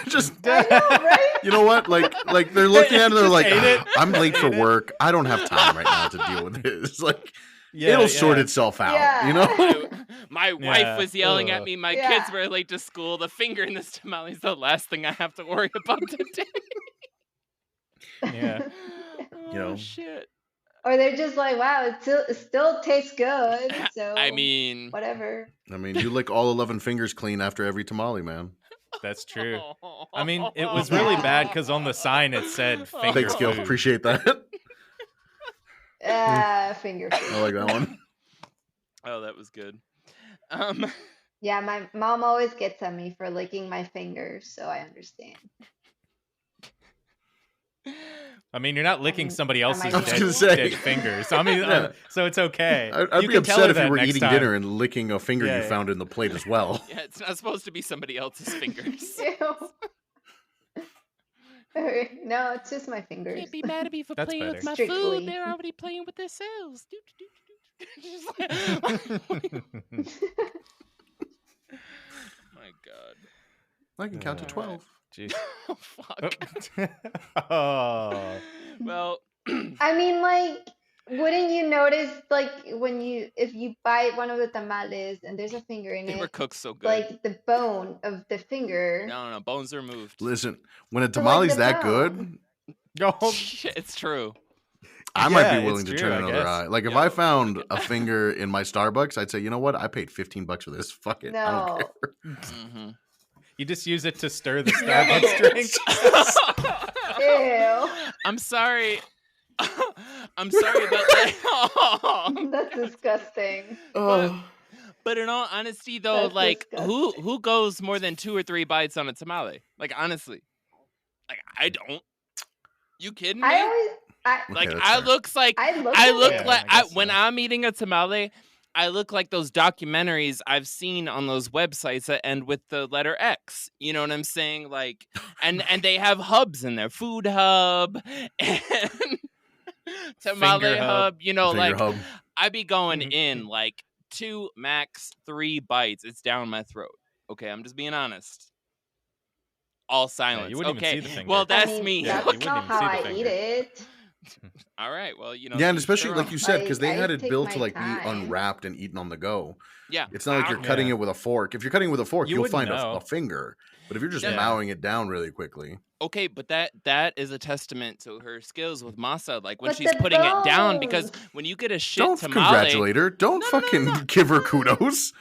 S5: Just.
S2: I know, right?
S5: You know what? Like they're looking at it, they're like,
S6: ate it.
S5: I'm late for work. I don't have time right now to deal with this. Like, it'll sort itself out.
S2: Yeah.
S5: You know.
S1: My
S6: Yeah.
S1: wife was yelling at me. My kids were late to school. The finger in this tamale is the last thing I have to worry about today.
S6: Yeah.
S5: You know.
S1: Shit.
S2: Or they're just like, wow, it still tastes good. So
S1: I mean,
S2: whatever.
S5: I mean, you lick all 11 fingers clean after every tamale, man.
S6: That's true. I mean, it was really bad because on the sign it said finger
S5: Thanks, Gil.
S6: food.
S5: Appreciate that.
S2: Finger
S5: I
S2: food.
S5: like that one.
S1: Oh, that was good.
S2: Yeah, my mom always gets at me for licking my fingers, so I understand.
S6: I mean, you're not licking somebody else's
S2: I was
S5: gonna say.
S6: dead fingers. I mean,
S5: Yeah.
S6: so it's okay.
S5: I'd
S6: You
S5: be
S6: can tell her
S5: upset if you
S6: that
S5: were
S6: next
S5: eating
S6: time.
S5: dinner and licking a finger
S6: Yeah,
S5: you
S6: yeah.
S5: found in the plate as well.
S1: Yeah, it's not supposed to be somebody else's fingers.
S2: Ew. No, it's just my fingers.
S1: Can't be mad at me for
S6: That's
S1: playing with
S6: better.
S1: my
S2: Strictly.
S1: food. They're already playing with themselves. Just like- My God.
S5: I can count to 12.
S6: Jeez.
S1: Oh, fuck.
S6: Oh.
S1: Well,
S2: I mean, like, wouldn't you notice, like, if you bite one of the tamales and there's a finger in
S1: they were
S2: it,
S1: cooked so good.
S2: like the bone of the finger.
S1: No, bones are removed.
S5: Listen, when a
S2: So, like,
S5: tamale's
S2: the
S5: that
S2: bone.
S5: good,
S6: Oh,
S1: It's true.
S5: I might
S6: Yeah,
S5: be willing
S6: it's
S5: to
S6: true,
S5: turn
S6: I
S5: another
S6: guess.
S5: eye. Like, if I found a finger in my Starbucks, I'd say, you know what? I paid $15 for this. Fuck it. I don't
S2: No.
S5: care.
S1: Mm-hmm.
S6: you just use it to stir the Starbucks drink.
S2: Ew.
S1: I'm sorry. I'm sorry about that.
S2: That's disgusting.
S1: But in all honesty, though,
S2: That's
S1: like
S2: disgusting.
S1: who goes more than 2 or 3 bites on a tamale? Like honestly, like I don't. You kidding me?
S2: I always,
S1: Like
S5: that's
S1: I
S5: fair.
S1: looks like
S2: I look
S1: I
S2: at
S1: look
S2: it.
S1: like
S6: I guess
S1: when
S6: so.
S1: I'm eating a tamale, I look like those documentaries I've seen on those websites that end with the letter X. You know what I'm saying? Like, and they have hubs in there, food hub and tamale
S6: Finger
S1: hub.
S6: hub.
S1: You know,
S5: Finger
S1: like
S5: hub.
S1: I be going in like 2 max 3 bites. It's down my throat. Okay, I'm just being honest. All silence.
S6: you wouldn't even
S1: Okay,
S6: see the finger.
S1: well
S2: I
S1: that's
S2: mean,
S1: me.
S6: Yeah, you
S2: that's
S6: wouldn't
S2: not
S6: even see
S2: how
S6: the
S2: I
S6: finger.
S2: eat it.
S1: All right, well, you know.
S5: Yeah, and
S1: each
S5: especially
S1: their
S5: like
S1: own.
S5: you said, because they
S2: I
S5: had it
S2: take
S5: built
S2: my
S5: to like be
S2: time.
S5: unwrapped and eaten on the go.
S1: Yeah,
S5: It's not like you're cutting
S6: Yeah.
S5: it with a fork. If you're cutting it with a fork,
S6: You
S5: you'll
S6: wouldn't
S5: find
S6: know.
S5: a finger. But if you're just
S1: Yeah.
S5: mowing it down really quickly,
S1: Okay, but that is a testament to her skills with masa. Like when
S2: But
S1: she's
S2: the
S1: putting it down, because
S2: bones.
S1: when you get a shit
S5: don't
S1: tamale,
S5: congratulate her. Don't
S1: No, no, no,
S5: fucking
S1: no.
S5: give her kudos.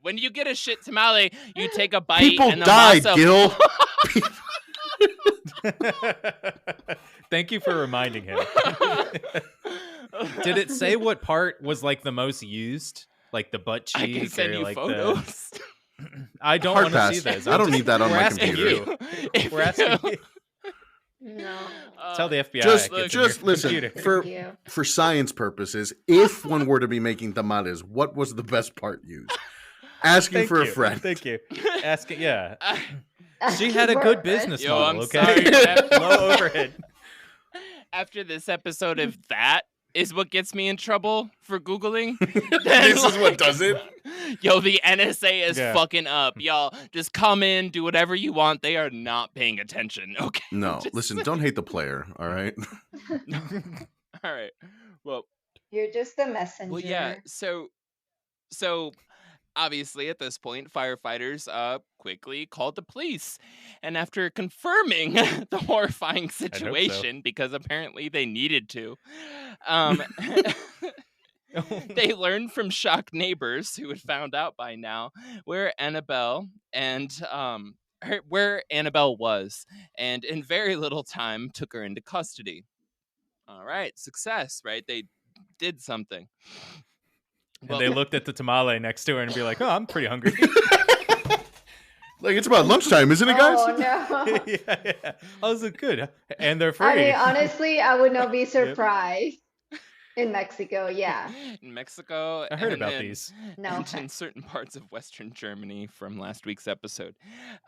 S1: when you get a shit tamale, you take a bite
S5: People
S1: and the
S5: died,
S1: masa.
S5: Gil.
S6: Thank you for reminding him. Did it say what part was like the most used? Like the butt
S1: I
S6: cheek
S1: can send
S6: or
S1: you
S6: like
S1: photos.
S6: I don't
S5: Hard
S6: want to
S5: pass.
S6: see those.
S5: I don't need that on
S6: We're
S5: my
S6: asking
S5: computer.
S6: you.
S1: If
S6: We're asking you.
S2: No.
S6: Tell the FBI.
S5: Just
S6: it gets
S5: just
S6: in your
S5: listen
S6: computer.
S5: for
S2: Thank you.
S5: for science purposes. If one were to be making tamales, what was the best part used? Asking
S6: Thank
S5: for
S6: you.
S5: a friend.
S6: Thank you. Asking, yeah. She
S2: Asking
S6: had a
S2: for
S6: good
S2: friend.
S6: business
S1: Yo,
S6: model.
S1: I'm
S6: Okay,
S1: sorry, man.
S6: low overhead.
S1: After this episode, if that is what gets me in trouble for Googling, then
S5: This is what does it?
S1: Yo, the NSA is
S6: Yeah.
S1: fucking up. Y'all, just come in, do whatever you want. They are not paying attention. Okay.
S5: No,
S1: Just-
S5: listen, don't hate the player, all right?
S1: All right. Well,
S2: You're just a messenger.
S1: well, yeah. So obviously at this point, firefighters quickly called the police, and after confirming the horrifying
S6: so.
S1: situation, because apparently they needed to, they learned from shocked neighbors who had found out by now where Anabel was, and in very little time took her into custody. All right, success, right? They did something.
S6: And they looked at the tamale next to her and be like, "Oh, I'm pretty hungry."
S5: Like, it's about lunchtime, isn't it, guys?
S2: Oh no.
S6: yeah. How's it good? And they're free.
S2: I mean, honestly, I would not be surprised. In Mexico, yeah.
S1: In Mexico,
S6: I heard
S1: and
S6: about
S1: in-
S6: these.
S2: No
S1: and in
S2: offense.
S1: certain parts of Western Germany from last week's episode.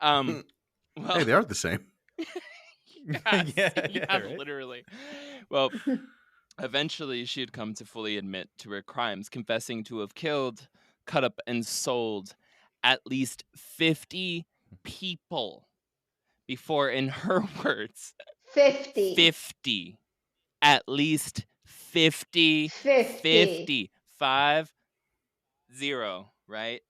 S1: Well,
S5: Hey, they are the same.
S1: yes,
S6: Yeah, right.
S1: literally. Well, eventually she had come to fully admit to her crimes, confessing to have killed, cut up, and sold at least 50 people before, in her words,
S2: 50.
S1: 50. At least 50.
S2: 50.
S1: 50, right?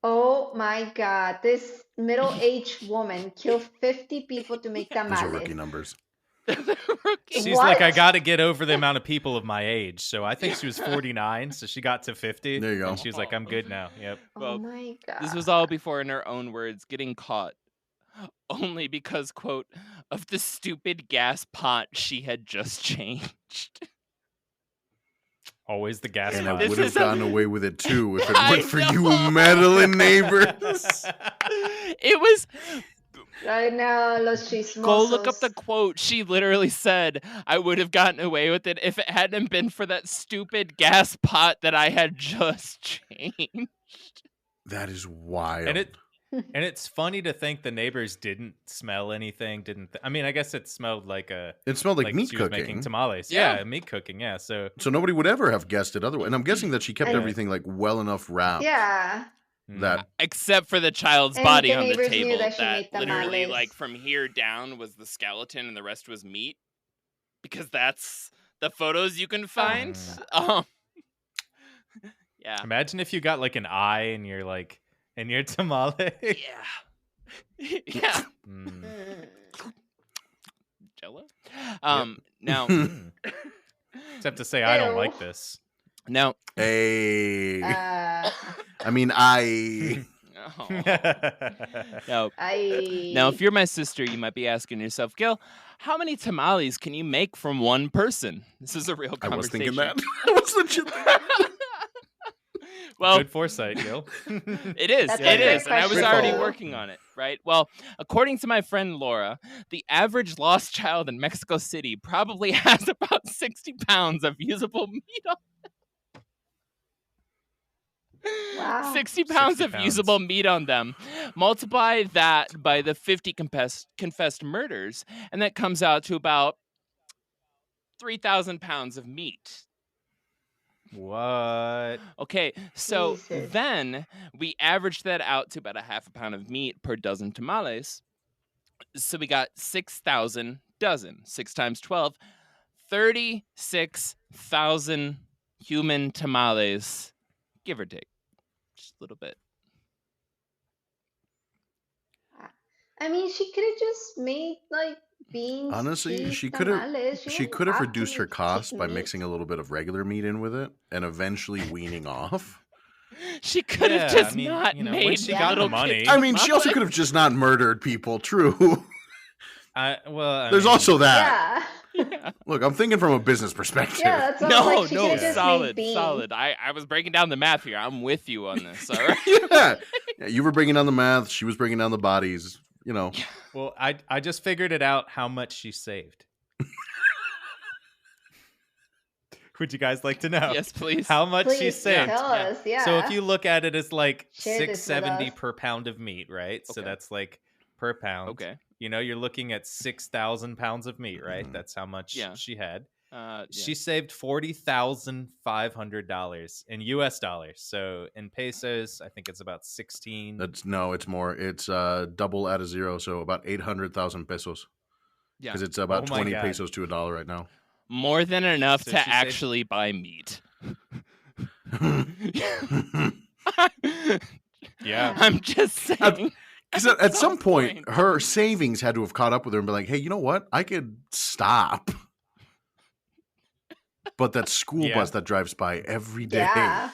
S2: Oh my God. This middle-aged woman killed 50 people to make
S5: Those are rookie
S2: tamales.
S5: numbers.
S6: She's like, I
S2: What?
S6: got to get over the amount of people of my age. So I think she was 49. So she got to 50.
S5: There you go.
S6: And she was like, I'm good now. Yep.
S2: Oh
S1: Well,
S2: my God.
S1: This was all before, in her own words, getting caught. Only because, quote, of the stupid gas pot she had just changed.
S6: Always the gas
S5: And
S6: pot.
S5: I
S1: This
S5: would have
S1: is a-
S5: gotten away with it too if it
S1: I
S5: weren't for you
S1: know.
S5: meddling neighbors.
S1: It was.
S2: Right now, los chismosos.
S1: Go look up the quote. She literally said, I would have gotten away with it if it hadn't been for that stupid gas pot that I had just changed.
S5: That is wild.
S6: And it's funny to think the neighbors didn't smell anything. I mean, I guess it smelled like
S5: It smelled like meat
S6: she was making
S5: cooking.
S6: tamales.
S1: Yeah.
S6: Yeah, meat cooking. Yeah. So
S5: So nobody would ever have guessed it otherwise. And I'm guessing that she kept
S2: And-
S5: everything like well enough wrapped
S2: Yeah.
S5: that
S1: Except for the child's
S2: And
S1: body
S2: the
S1: on the
S2: neighbors knew
S1: table.
S2: that she
S1: That
S2: made
S1: literally,
S2: tamales.
S1: like, from here down was the skeleton and the rest was meat. Because that's the photos you can find. Yeah.
S6: imagine if you got like an eye in your tamale.
S1: Yeah. Yeah.
S6: Mm.
S2: Mm.
S1: Jello? Now,
S6: Except to say, I don't
S2: Ew.
S6: like this.
S1: now,
S5: hey,
S2: Uh,
S5: I mean, I
S1: now,
S2: I.
S1: now, if you're my sister, you might be asking yourself, Gil, how many tamales can you make from one person? This is a real
S5: I was
S1: conversation.
S5: thinking that. I was legit thinking
S1: Well,
S6: Good foresight, Gil.
S1: it is.
S2: That's
S1: It
S2: a great
S1: is. And I was
S2: question,
S1: already
S2: too.
S1: working on it, right? Well, according to my friend Laura, the average lost child in Mexico City probably has about 60 pounds of usable meat on
S2: Wow.
S1: 60 pounds
S6: 60
S1: of
S6: pounds.
S1: usable meat on them. Multiply that by the 50 confessed murders, and that comes out to about 3,000 pounds of meat.
S6: What?
S1: Okay, so
S2: Jesus.
S1: then we averaged that out to about a half a pound of meat per dozen tamales. So we got 6,000 dozen. 6 times 12, 36,000 human tamales, give or take. Just a little bit.
S2: I mean, she could have just made like beans.
S5: Honestly,
S2: cheese,
S5: she could have
S2: tamales.
S5: she
S2: didn't
S5: could have
S2: to
S5: reduced her
S2: use
S5: costs
S2: chicken
S5: by
S2: meat.
S5: mixing a little bit of regular meat in with it and eventually weaning off.
S1: She could have
S6: Yeah,
S1: just
S6: I mean,
S1: not
S6: you know,
S1: made
S6: when she
S2: got
S1: little
S6: the money-
S1: kid
S5: I mean, she also
S1: tamales.
S5: could have just not murdered people. True. There's
S6: mean,
S5: also that.
S2: Yeah.
S5: Look, I'm thinking from a business perspective.
S2: Yeah, that's what I'm
S1: No,
S2: like. She could
S1: no,
S2: have just
S1: solid,
S2: made beans.
S1: solid. I was breaking down the math here. I'm with you on this. All right.
S5: Yeah. Yeah, you were bringing down the math. She was bringing down the bodies. You know.
S6: Well, I just figured it out how much she saved. Would you guys like to know?
S1: Yes, please.
S6: How much she
S2: Please
S6: saved?
S2: tell us. Yeah.
S6: So if you look at it as like
S2: Share this with
S6: $6.70
S2: us.
S6: per pound of meat, right? So
S1: Okay.
S6: that's like per pound.
S1: Okay.
S6: You know, you're looking at 6,000 pounds of meat, right?
S5: Mhm.
S6: That's how much
S1: Yeah.
S6: she had.
S1: Yeah.
S6: She saved $40,500 in US dollars. So in pesos, I think it's about 16.
S5: It's more. It's double out of zero, so about 800,000 pesos.
S1: Yeah.
S5: Because it's about
S6: Oh my
S5: 20
S6: God.
S5: pesos to $1 right now.
S1: More than enough
S6: So
S1: to
S6: she saved-
S1: actually buy meat.
S6: Yeah.
S1: I'm just saying.
S5: Because at some point, her savings had to have caught up with her and be like, hey, you know what? I could stop. But that school
S6: Yeah.
S5: bus that drives by every day,
S2: Yeah.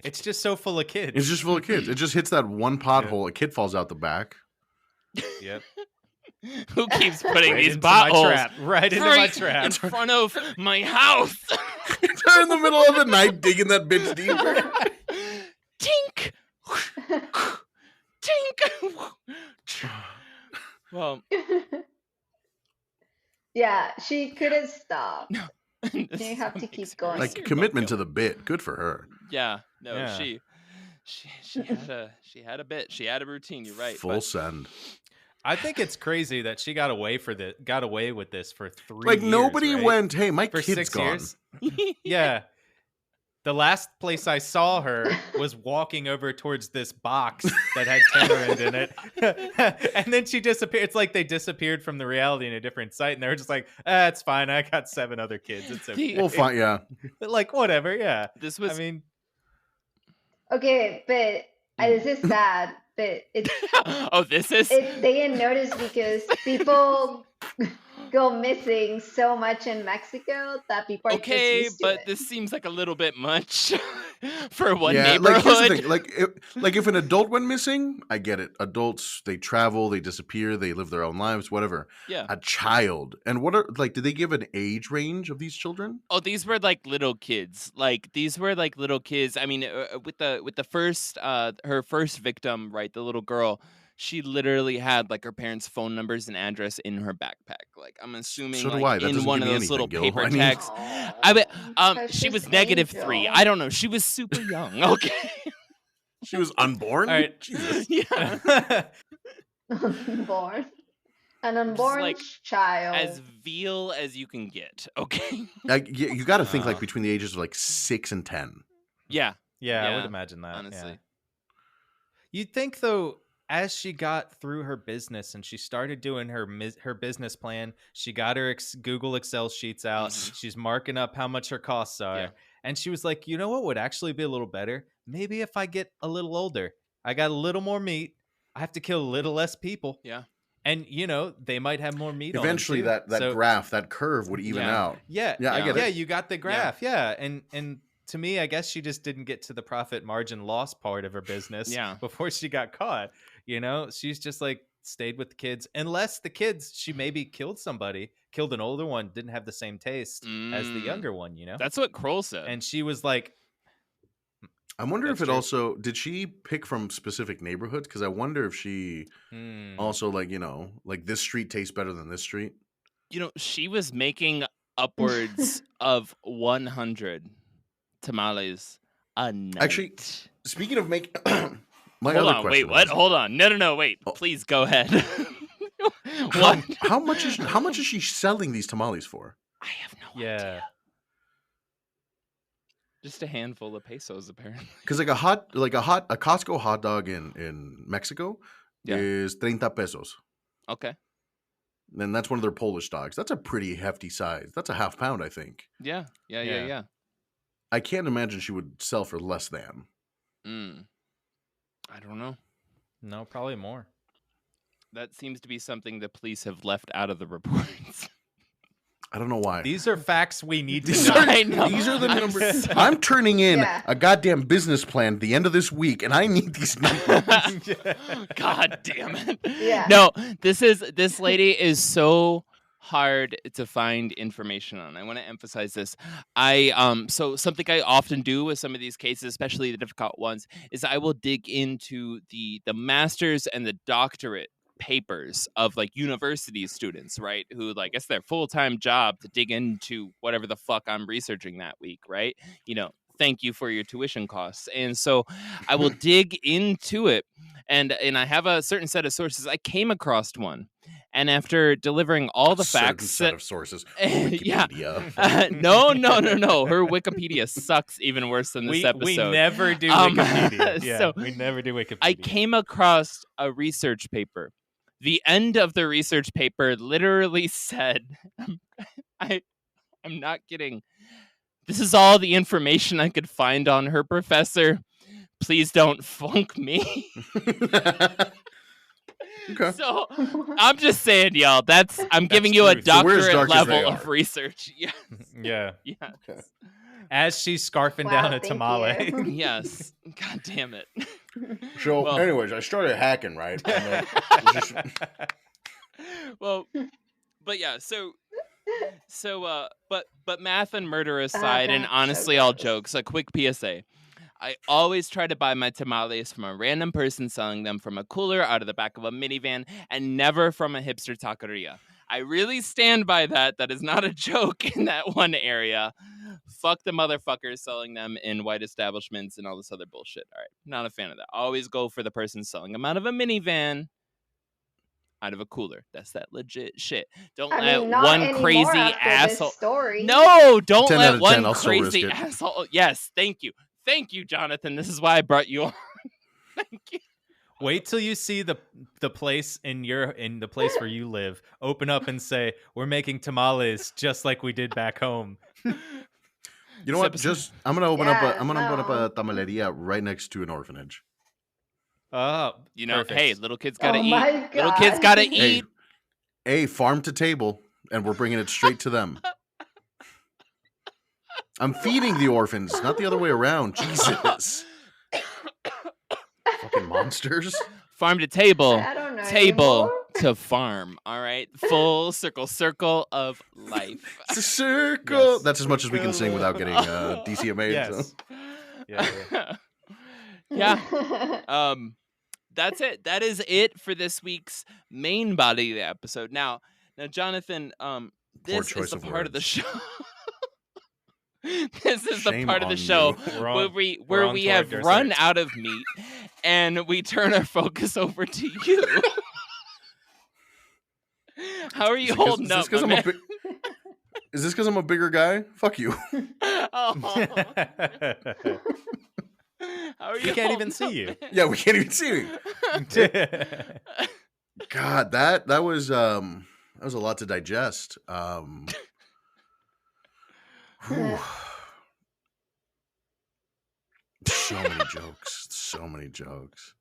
S6: It's just so full of kids.
S5: it's just full of kids. It just hits that one pothole. A kid falls out the back.
S6: Yep.
S1: Who keeps putting
S6: Right
S1: these
S6: into my
S1: bottles
S6: trap. Right into my
S1: right
S6: trap.
S1: in front of my house?
S5: They're in the middle of the night digging that bitch deeper.
S1: Tink! Tink! Well,
S2: Yeah, she could have stopped.
S1: no.
S2: You have to keep going.
S5: Like commitment to the bit. Good for her.
S1: Yeah, no,
S6: Yeah.
S1: she had a bit. She had a routine. You're right.
S5: Full
S1: but
S5: send.
S6: I think it's crazy that she got away with this for 3
S5: Like
S6: years,
S5: nobody
S6: right?
S5: went, hey, my
S6: for
S5: kid's
S6: 6
S5: gone.
S6: years. Yeah. The last place I saw her was walking over towards this box that had tamarind in it. And then she disappeared. It's like they disappeared from the reality in a different site. And they were just like, it's fine. I got 7 other kids. It's okay.
S5: Well, fine, yeah.
S6: But like, whatever. Yeah.
S1: This was.
S6: I mean,
S2: Okay, but this is sad. But it's
S1: Oh, this is.
S2: they didn't notice because people go missing so much in Mexico that people are just
S1: Okay,
S2: used to
S1: but
S2: it.
S1: this seems like a little bit much for one
S5: Yeah,
S1: neighborhood.
S5: like here's the thing. Like if an adult went missing, I get it. Adults, they travel, they disappear, they live their own lives, whatever.
S1: Yeah.
S5: A child, and what are like? Did they give an age range of these children?
S1: Oh, these were like little kids. Like these were like little kids. I mean, with the first her first victim, right, the little girl, she literally had like her parents' phone numbers and address in her backpack. Like I'm assuming
S5: So do
S1: like
S5: I. That
S1: in
S5: doesn't
S1: one
S5: give
S1: of
S5: me
S1: those little
S5: anything, Gil.
S1: paper
S5: I mean-
S1: tags.
S2: Aw,
S1: I bet she
S2: precious
S1: was -3.
S2: angel.
S1: I don't know. She was super young. Okay.
S5: She was unborn.
S6: all right.
S5: Jesus.
S1: Yeah.
S2: unborn. An unborn
S1: like,
S2: child.
S1: As veal as you can get. Okay.
S5: Like you got to think like
S6: Uh.
S5: between the ages of like 6 and 10.
S1: Yeah.
S6: Yeah, I
S1: Yeah,
S6: would imagine that.
S1: honestly.
S6: Yeah. You'd think though, as she got through her business and she started doing her business plan, she got her Google Excel sheets out. She's marking up how much her costs are,
S1: Yeah.
S6: and she was like, "You know what would actually be a little better? Maybe if I get a little older, I got a little more meat. I have to kill a little less people.
S1: Yeah.
S6: And you know they might have more meat.
S5: Eventually,
S6: on them too.
S5: that
S6: So-
S5: graph, that curve would even
S1: Yeah.
S5: out.
S6: Yeah,
S5: Yeah, I get
S6: yeah,
S5: it.
S6: you got the graph. Yeah, and to me, I guess she just didn't get to the profit margin loss part of her business
S1: Yeah.
S6: before she got caught. You know, she's just like, stayed with the kids, unless the kids, she maybe killed somebody, killed an older one, didn't have the same taste as the younger one, you know?
S1: That's what Kroll said.
S6: And she was like,
S5: I wonder if
S6: That's
S5: it
S6: true.
S5: also did she pick from specific neighborhoods? Because I wonder if she also like like this street tastes better than this street.
S1: She was making upwards of 100 tamales a night.
S5: Actually, speaking of making, my
S1: hold
S5: other
S1: on,
S5: question
S1: wait, what?
S5: was,
S1: Hold on, no, wait.
S5: Oh.
S1: Please go ahead.
S5: how much is she selling these tamales for?
S1: I have no idea.
S6: yeah.
S1: Just a handful of pesos, apparently.
S5: Because a Costco hot dog in Mexico
S1: Yeah.
S5: is 30 pesos.
S1: Okay.
S5: And that's one of their Polish dogs. That's a pretty hefty size. That's a half pound, I think.
S1: Yeah.
S5: I can't imagine she would sell for less than.
S1: I don't know.
S6: No, probably more.
S1: That seems to be something the police have left out of the reports.
S5: I don't know why.
S6: These are facts we need to
S5: These
S6: know.
S5: are,
S1: I know.
S5: these are the
S1: I'm
S5: numbers.
S1: sorry.
S5: I'm turning in
S2: Yeah.
S5: a goddamn business plan at the end of this week, and I need these numbers.
S1: God damn it.
S2: Yeah.
S1: No, this lady is so hard to find information on. I want to emphasize this. So something I often do with some of these cases, especially the difficult ones, is I will dig into the master's and the doctorate papers of like university students, right? Who like it's their full-time job to dig into whatever the fuck I'm researching that week, right? Thank you for your tuition costs. And so I will dig into it, and I have a certain set of sources. I came across one, and after delivering all the
S5: Certain
S1: facts,
S5: set of sources.
S1: yeah,
S5: Wikipedia.
S1: no. Her Wikipedia sucks even worse than this episode.
S6: We never do
S1: Um,
S6: Wikipedia. Yeah,
S1: so
S6: we never do Wikipedia.
S1: I came across a research paper. The end of the research paper literally said, I'm not kidding. This is all the information I could find on her, professor. Please don't funk me.
S5: Okay.
S1: So I'm just saying, y'all, I'm giving
S6: That's
S1: you a
S6: true.
S5: So we're as
S1: doctorate
S5: dark as they
S1: level
S5: are.
S1: of research. Yes.
S6: Yeah.
S1: Yes.
S5: Okay.
S6: As she's scarfing
S2: Wow,
S6: down a
S2: thank
S6: tamale.
S2: you.
S1: Yes. God damn it.
S5: So,
S1: Well-
S5: anyways, I started hacking, right? And then just-
S1: Well, but yeah, but math and murder aside, and
S2: that's so
S1: honestly, all
S2: gross.
S1: jokes, a quick PSA. I always try to buy my tamales from a random person selling them from a cooler out of the back of a minivan, and never from a hipster taqueria. I really stand by that. That is not a joke in that one area. Fuck the motherfuckers selling them in white establishments and all this other bullshit. All right, not a fan of that. Always go for the person selling them out of a minivan, out of a cooler. That's that legit shit. Don't
S2: I
S1: let
S2: mean, not
S1: one
S2: anymore
S1: crazy
S2: after
S1: asshole.
S2: This story.
S1: No, don't
S5: 10 out
S1: let
S5: of 10,
S1: one
S5: I'll still risk
S1: crazy
S5: it.
S1: asshole. Yes, thank you. Thank you, Jonathan. This is why I brought you on. Thank you.
S6: Wait till you see the place in the place where you live open up and say, "We're making tamales just like we did back home."
S5: you know what?
S1: Episode-
S5: I'm gonna open up
S2: Yeah,
S5: open up
S2: no.
S5: a tamaleria right next to an orphanage.
S6: Oh,
S1: Hey,
S6: perfect.
S1: little kids gotta
S2: Oh
S1: eat.
S2: my
S1: Little kids
S2: God.
S1: gotta
S5: Hey,
S1: eat.
S5: farm to table, and we're bringing it straight to them. I'm feeding the orphans, not the other way around. Jesus, fucking monsters.
S1: Farm to table.
S2: I don't know
S1: Table
S2: anymore.
S1: to farm. All right. Full circle of life.
S5: It's a circle.
S6: Yes.
S5: That's as much as we can sing without getting DCMA.
S6: Yes. Yeah.
S1: Yeah. That's it. That is it for this week's main body of the episode. Now, Jonathan, this is
S5: choice
S1: the
S5: of
S1: part of the
S5: words.
S1: show. This is the
S5: Shame
S1: part of the
S5: on
S1: show
S5: you.
S6: We're
S1: where
S6: on-
S1: we
S6: we're on
S1: we
S6: toward
S1: have
S6: dessert.
S1: run out of meat and we turn our focus over to you. How are you holding up, my man?
S5: Is this because I'm a bigger guy? Fuck you.
S1: Oh. How are you?
S6: We can't even
S1: holding
S6: see
S1: up,
S6: you.
S1: man?
S5: Yeah, we can't even see me. God, that was a lot to digest. Whew. So many jokes.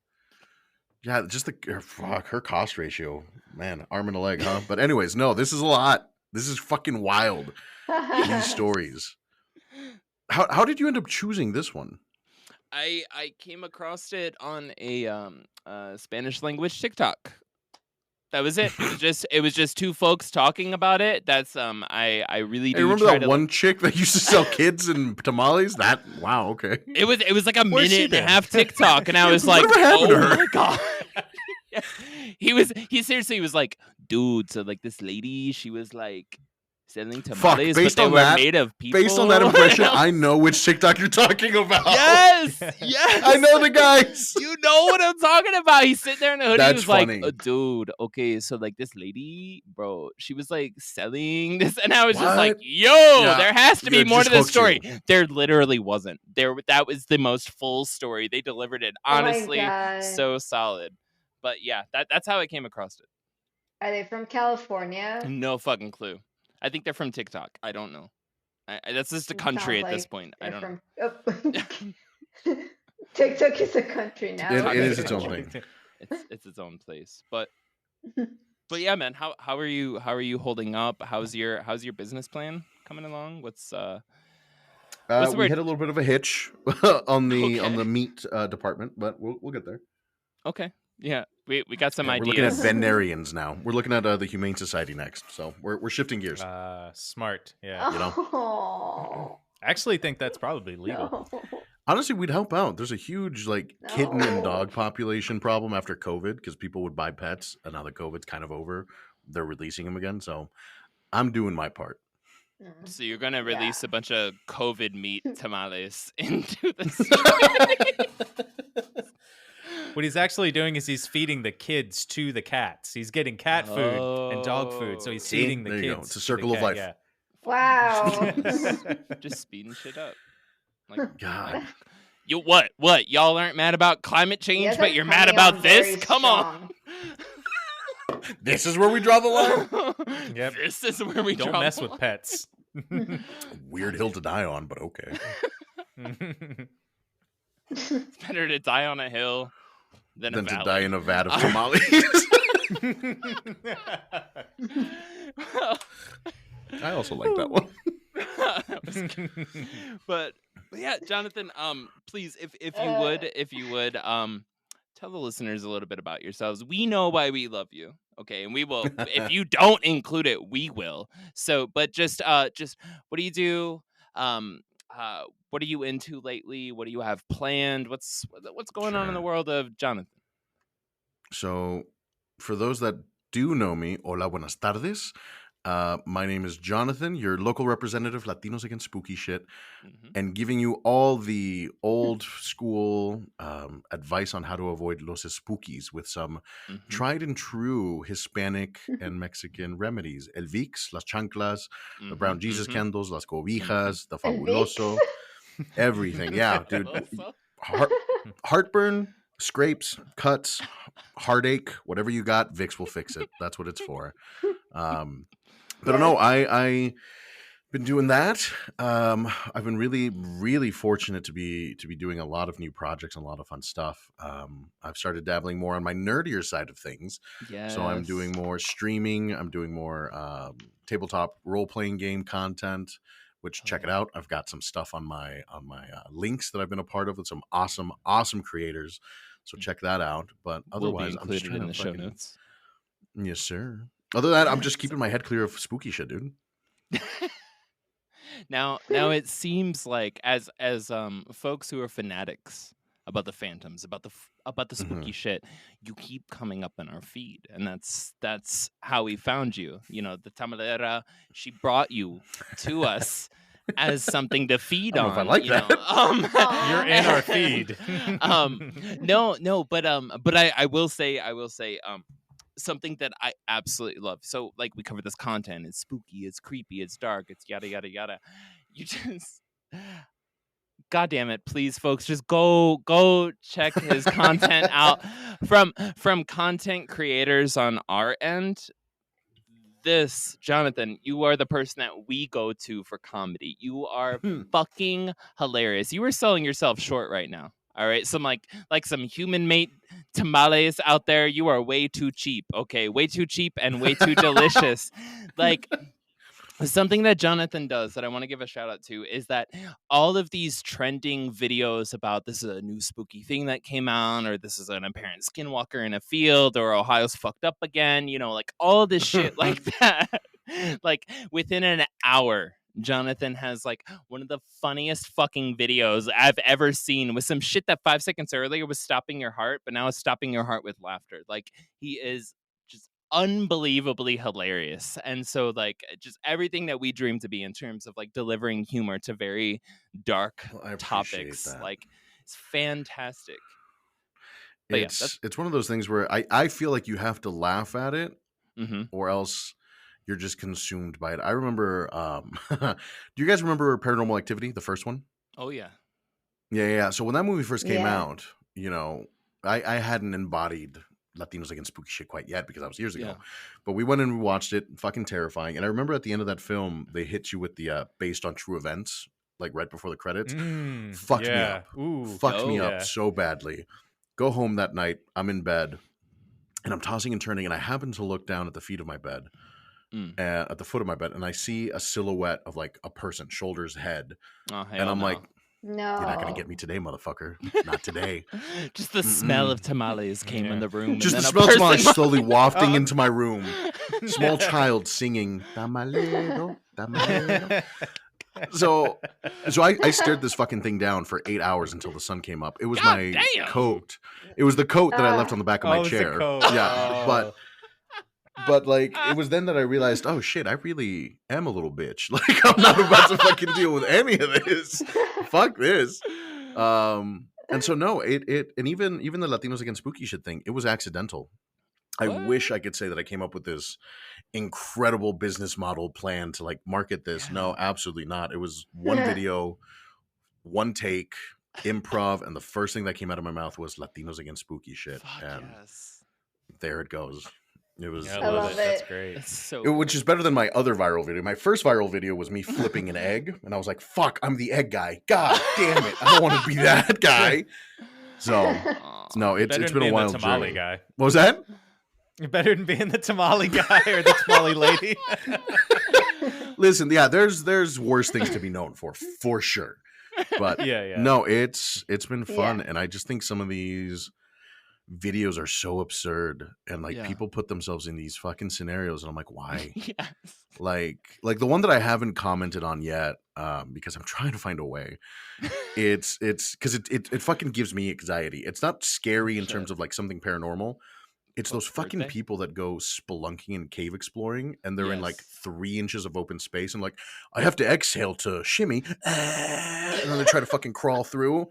S5: Yeah, just her cost ratio, man, arm and a leg, huh? But anyways, no, this is a lot. This is fucking wild. These stories. How did you end up choosing this one?
S1: I came across it on a Spanish language TikTok. That was it. It was just two folks talking about it. That's I really do.
S5: Hey, remember
S1: try
S5: that
S1: to
S5: one chick that used to sell kids and tamales? Wow, okay.
S1: It was like a
S6: Where's she
S1: minute and a
S6: been?
S1: half TikTok, and I was like,
S5: Whatever happened to
S1: oh
S5: her?
S1: my god. Yeah. He seriously was like, dude, so like this lady, she was like selling tamales, but
S5: based
S1: they
S5: on
S1: were
S5: that-
S1: made of people.
S5: Based on that impression, I know which TikTok you're talking about.
S1: Yes, yes.
S5: I know the guys.
S1: You know what I'm talking about. He's sitting there in a hoodie.
S5: That's
S1: He was like,
S5: funny.
S1: dude, okay, so like this lady, bro, she was like selling this, and I was just
S5: What?
S1: like, yo,
S5: Yeah,
S1: there has to be
S5: it
S1: more
S5: just
S1: to this
S5: hooked you.
S1: story. There literally wasn't. That was the most full story. They delivered it honestly,
S2: Oh my God.
S1: so solid. But yeah, that's how I came across it.
S2: Are they from California?
S1: No fucking clue. I think they're from TikTok. I don't know. That's just a
S2: It
S1: country
S2: sounds
S1: at this
S2: like
S1: point. I
S2: they're
S1: don't know.
S2: from. TikTok is a country now.
S5: It
S1: Okay.
S5: is its own thing.
S1: It's its own place. But yeah, man, how are you holding up? How's your business plan coming along? What's the
S5: We
S1: word?
S5: hit a little bit of a hitch on the
S1: Okay.
S5: meat department, but we'll get there.
S1: Okay. Yeah. We got some
S5: Yeah,
S1: ideas.
S5: we're looking at veterinarians now. We're looking at the Humane Society next, so we're shifting gears.
S6: Smart. Yeah.
S5: you know.
S2: Oh,
S6: I actually think that's probably legal.
S2: no.
S5: Honestly, we'd help out. There's a huge kitten and
S2: No.
S5: dog population problem after COVID because people would buy pets, and now that COVID's kind of over, they're releasing them again. So I'm doing my part.
S1: So you're gonna release
S2: Yeah.
S1: a bunch of COVID meat tamales into the street.
S6: What he's actually doing is he's feeding the kids to the cats. He's getting cat food and dog food, so he's
S5: See?
S6: feeding the
S5: There
S6: kids.
S5: you go. It's a
S6: to the
S5: circle of
S6: cat,
S5: life.
S6: Yeah.
S2: Wow.
S1: Just speeding shit up. Like,
S5: God.
S1: you what? Y'all aren't mad about climate change,
S2: Yes,
S1: but
S2: I'm
S1: you're mad
S2: coming
S1: about
S2: on
S1: this?
S2: very
S1: Come on.
S5: This is where we draw the line.
S6: Yep.
S1: This is where we
S6: Don't
S1: draw
S6: mess
S1: the
S6: with
S1: line.
S6: pets.
S5: Weird hill to die on, but okay.
S1: It's better to die on a hill than
S5: Than
S1: a
S5: to
S1: valley.
S5: die in a vat of tamales. I also like that one.
S1: That was good. But yeah, Jonathan, please, if you would, tell the listeners a little bit about yourselves. We know why we love you, okay, and we will. If you don't include it, we will. So, but just what do you do? What are you into lately? What do you have planned? What's going on in the
S5: Sure.
S1: world of Jonathan?
S5: So, for those that do know me, hola, buenas tardes. My name is Jonathan, your local representative, Latinos Against Spooky Shit,
S1: Mhm.
S5: and giving you all the old school advice on how to avoid los spookies with some
S1: Mhm.
S5: tried and true Hispanic and Mexican remedies. El Vicks, las chanclas, the brown
S1: Mhm,
S5: Jesus
S1: mhm.
S5: candles, las cobijas, the
S2: El
S5: fabuloso, everything. Yeah, dude.
S1: Also,
S5: Heartburn, scrapes, cuts, heartache, whatever you got, Vicks will fix it. That's what it's for. But no, I been doing that. I've been really, really fortunate to be doing a lot of new projects and a lot of fun stuff. I've started dabbling more on my nerdier side of things. So I'm doing more streaming. I'm doing more tabletop role playing game content. Which check it out. I've got some stuff on my links that I've been a part of with some awesome creators. So check that out. But
S1: Will be
S5: otherwise, I'm just
S1: included
S5: trying
S1: in
S5: to
S1: the show
S5: fucking-
S1: notes.
S5: Yes, sir. Other than that, I'm just keeping my head clear of spooky shit, dude.
S1: Now it seems like as folks who are fanatics about the phantoms, about the spooky shit, you keep coming up in our feed, and that's how we found you. You know, the Tamalera, she brought you to us as something to feed
S5: I don't
S1: on.
S5: know if I like
S1: you
S5: that.
S1: know.
S6: You're in our feed.
S1: No, but I will say something that I absolutely love. So like we cover this content. It's spooky, it's creepy, it's dark, it's yada yada yada. You just God damn it, please folks, just go check his content out from content creators on our end. This, Jonathan, you are the person that we go to for comedy. You are fucking hilarious. You are selling yourself short right now. All right, some like some human made tamales out there. You are way too cheap. Okay, way too cheap and way too delicious. Like something that Jonathan does that I want to give a shout out to is that all of these trending videos about this is a new spooky thing that came out, or this is an apparent skinwalker in a field, or Ohio's fucked up again, like all this shit like that. Like within an hour, Jonathan has like one of the funniest fucking videos I've ever seen, with some shit that 5 seconds earlier was stopping your heart, but now it's stopping your heart with laughter. Like he is just unbelievably hilarious. And so like just everything that we dream to be in terms of like delivering humor to very dark
S5: Well, I appreciate
S1: topics,
S5: that.
S1: like it's fantastic. But
S5: It's one of those things where I feel like you have to laugh at it, or else you're just consumed by it. I remember, do you guys remember Paranormal Activity, the first one?
S1: Oh yeah.
S5: Yeah. So when that movie first came
S2: Yeah.
S5: out, I hadn't embodied Latinos Against Spooky Shit quite yet because that was years ago.
S1: Yeah.
S5: But we went and we watched it, fucking terrifying. And I remember at the end of that film, they hit you with the based on true events, like right before the credits. Fucked me up.
S6: Ooh.
S5: Fucked me
S6: yeah.
S5: up so badly. Go home that night, I'm in bed, and I'm tossing and turning, and I happen to look down at the feet of my bed, at the foot of my bed, and I see a silhouette of like a person, shoulders, head.
S1: Oh,
S5: And I'm like,
S2: No.
S5: you're not going to get me today, motherfucker. Not today.
S1: just the smell of tamales came in the room.
S5: Just
S1: and
S5: the
S1: then
S5: smell of tamales
S1: person-
S5: slowly wafting into my room. Small child singing, tamalero, tamalero. So I stared this fucking thing down for 8 hours until the sun came up. It was
S1: God
S5: my
S1: damn.
S5: coat. It was the coat that I left on the back of my
S6: Oh, it was the
S5: chair.
S6: coat.
S5: Yeah,
S6: Oh.
S5: but like it was then that I realized, oh shit, I really am a little bitch. Like I'm not about to fucking deal with any of this. Fuck this. And so no, it and even the Latinos Against Spooky Shit thing, it was accidental. I wish I could say that I came up with this incredible business model plan to like market this.
S1: Yeah.
S5: No, absolutely not. It was one video, one take, improv, and the first thing that came out of my mouth was Latinos Against Spooky Shit.
S1: Fuck
S5: And
S1: yes.
S5: there it goes. It was
S6: Yeah,
S2: I love
S6: That's
S2: it.
S6: great.
S1: It's so
S5: which is better than my other viral video. My first viral video was me flipping an egg, and I was like, fuck, I'm the egg guy. God damn it. I don't want to be that guy. So
S1: Aw.
S5: no, it's
S6: Better than
S5: been a
S6: being
S5: wild
S6: the tamale
S5: journey.
S6: guy.
S5: What was that?
S6: You're better than being the tamale guy or the tamale lady.
S5: Listen, yeah, there's worse things to be known for sure. But
S6: yeah.
S5: no, it's been fun,
S2: Yeah.
S5: and I just think some of these videos are so absurd, and like
S1: Yeah.
S5: people put themselves in these fucking scenarios, and I'm like, why?
S1: Yes.
S5: like the one that I haven't commented on yet, because I'm trying to find a way. It's because it fucking gives me anxiety. It's not scary in terms
S1: Shit.
S5: of like something paranormal. It's those fucking
S1: birthday?
S5: people that go spelunking and cave exploring, and they're in like
S1: Yes.
S5: 3 inches of open space, and like I have to exhale to shimmy, and then they try to fucking crawl through,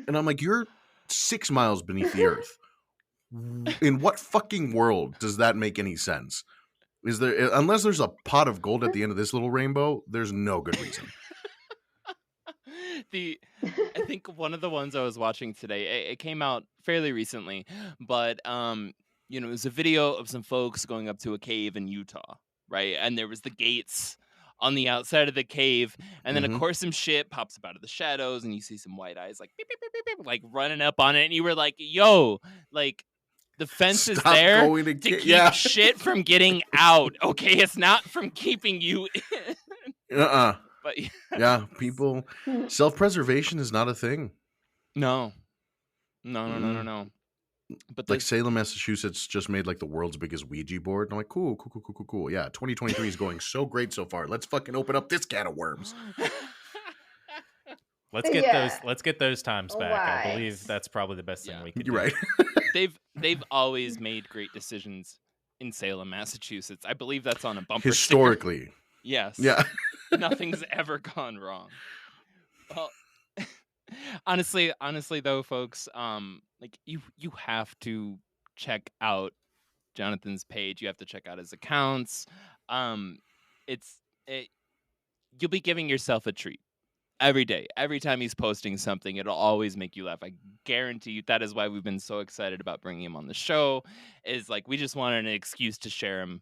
S5: and I'm like, you're 6 miles beneath the earth. In what fucking world does that make any sense? Is there, unless there's a pot of gold at the end of this little rainbow, there's no good reason.
S1: I think one of the ones I was watching today, it came out fairly recently, but it was a video of some folks going up to a cave in Utah, right? And there was the gates on the outside of the cave, and then of course some shit pops up out of the shadows, and you see some white eyes like beep, beep, beep, beep, beep, like running up on it, and you were like, "Yo, like the fence is
S5: Stop
S1: there
S5: going
S1: to
S5: to
S1: keep
S5: yeah.
S1: shit from getting out. Okay, it's not from keeping you in." But
S5: Yeah, people, self-preservation is not a thing.
S1: no. But
S5: Like Salem, Massachusetts just made like the world's biggest Ouija board. And I'm like, cool. Yeah, 2023 is going so great so far. Let's fucking open up this can of worms.
S6: Let's get those times back. I
S2: Right.
S6: believe that's probably the best thing
S1: Yeah.
S6: we could
S5: You're
S6: do.
S5: right.
S1: they've always made great decisions in Salem, Massachusetts. I believe that's on a bumper sticker.
S5: Historically.
S1: Yes.
S5: Yeah.
S1: Nothing's ever gone wrong. Well, honestly though, folks, like you have to check out Jonathan's page. You have to check out his accounts. You'll be giving yourself a treat every day. Every time he's posting something, it'll always make you laugh. I guarantee you. That is why we've been so excited about bringing him on the show. Is like we just wanted an excuse to share him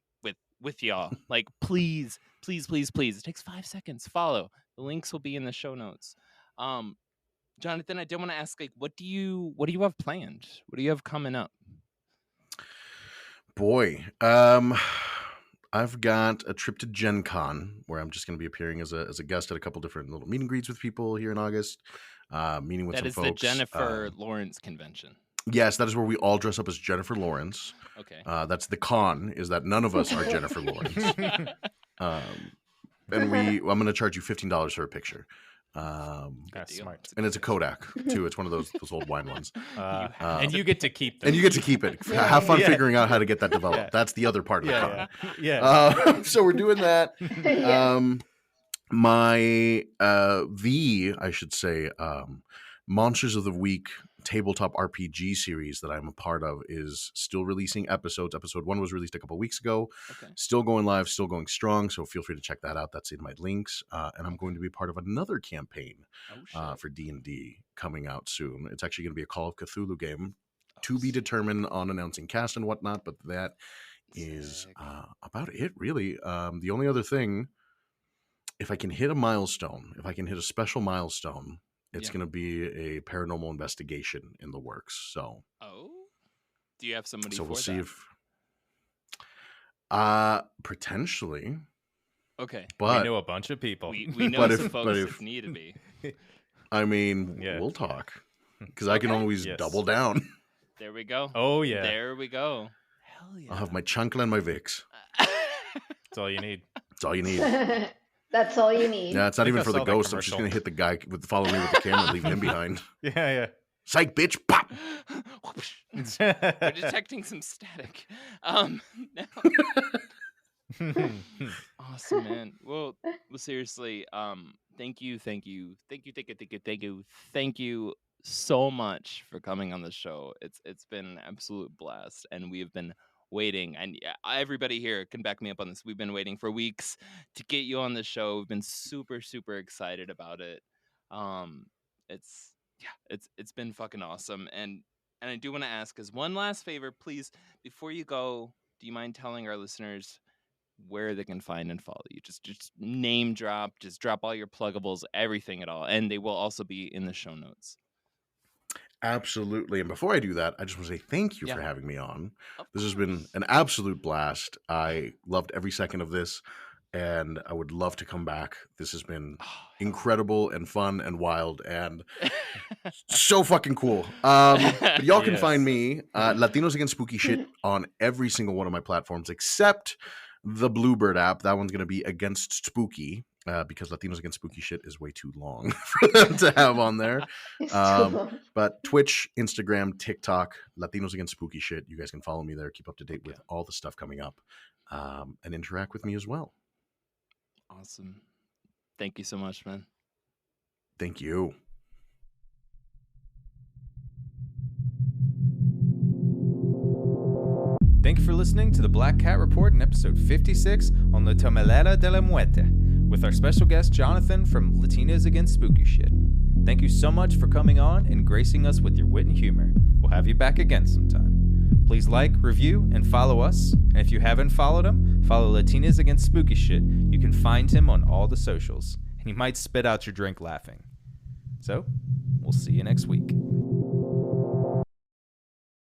S1: with y'all. Like please. It takes 5 seconds. Follow. The links will be in the show notes. Jonathan, I did want to ask, like, what do you have planned? What do you have coming up?
S5: Boy. I've got a trip to Gen Con where I'm just going to be appearing as a guest at a couple different little meet and greets with people here in August. Meeting with
S1: That
S5: some
S1: is
S5: folks.
S1: the Jennifer Lawrence convention.
S5: Yes, that is where we all dress up as Jennifer Lawrence.
S1: Okay.
S5: That's the con, is that none of us are Jennifer Lawrence. And I'm going to charge you $15 for a picture.
S6: That's
S1: deal.
S6: smart.
S5: And it's a Kodak, too. It's one of those old wine ones.
S6: And you get to keep them.
S5: And you get to keep it. Have fun
S6: Yeah.
S5: figuring out how to get that developed.
S6: Yeah.
S5: That's the other part of the con.
S6: Yeah.
S5: So we're doing that.
S2: Yeah.
S5: I should say, Monsters of the Week tabletop RPG series that I'm a part of is still releasing episodes. Episode 1 was released a couple weeks ago.
S1: Okay.
S5: Still going live, still going strong. So feel free to check that out. That's in my links. And I'm going to be part of another campaign
S1: Oh, shit.
S5: for D&D coming out soon. It's actually going to be a Call of Cthulhu game to be determined on announcing cast and whatnot. But that is
S1: Sick.
S5: about it, really. The only other thing, if I can hit a milestone, if I can hit a special milestone, it's
S1: Yeah.
S5: going to be a paranormal investigation in the works. So,
S1: Oh? Do you have somebody
S5: so
S1: for
S5: we'll see
S1: that?
S5: if potentially,
S1: Okay.
S5: but
S6: we know a bunch of people.
S1: We know
S5: But
S1: some
S5: if-
S1: folks
S5: but
S1: if
S5: if-
S1: need to be.
S5: I mean,
S6: Yeah.
S5: we'll talk because I can
S1: Okay.
S5: always
S6: Yes.
S5: double down.
S1: There we go.
S6: Oh yeah,
S1: There we go. Hell yeah.
S5: I'll have my chunkle and my Vicks.
S6: that's all you need.
S5: That's all you need.
S2: That's all you need.
S5: Yeah, it's not
S6: think
S5: even
S6: I
S5: for the
S6: saw that
S5: ghost. I'm just
S6: commercial.
S5: going to hit the guy with follow me with the camera, leaving him behind.
S6: Yeah,
S5: Psych, bitch! Pop.
S6: yeah.
S1: We're detecting some static. Now- Awesome, man. Well, seriously, thank you so much for coming on the show. It's been an absolute blast, and we have been waiting, and everybody here can back me up on this. We've been waiting for weeks to get you on the show. We've been super excited about it. It's been fucking awesome, and I do want to ask, as one last favor, please, before you go, do you mind telling our listeners where they can find and follow you? Just name drop, just drop all your pluggables, everything at all, and they will also be in the show notes.
S5: Absolutely. And before I do that, I just want to say thank you
S1: Yeah.
S5: for having me on.
S1: Of
S5: This has been
S1: course.
S5: an absolute blast. I loved every second of this, and I would love to come back. This has been
S1: Oh, hell
S5: incredible and fun and wild and so fucking cool. But y'all can
S6: Yes.
S5: find me, Latinos Against Spooky Shit, on every single one of my platforms except the Bluebird app. That one's going to be Against Spooky because Latinos Against Spooky Shit is way too long for them to have on there.
S2: It's
S5: Um,
S2: too long.
S5: But Twitch, Instagram, TikTok, Latinos Against Spooky Shit. You guys can follow me there. Keep up to date with all the stuff coming up, and interact with me as well.
S1: Awesome. Thank you so much, man.
S5: Thank you.
S6: Thank you for listening to the Black Cat Report in episode 56 on La Tamalera de la Muerte with our special guest Jonathan from Latinos Against Spooky Shit. Thank you so much for coming on and gracing us with your wit and humor. We'll have you back again sometime. Please like, review, and follow us. And if you haven't followed him, follow Latinos Against Spooky Shit. You can find him on all the socials, and he might spit out your drink laughing. So, we'll see you next week.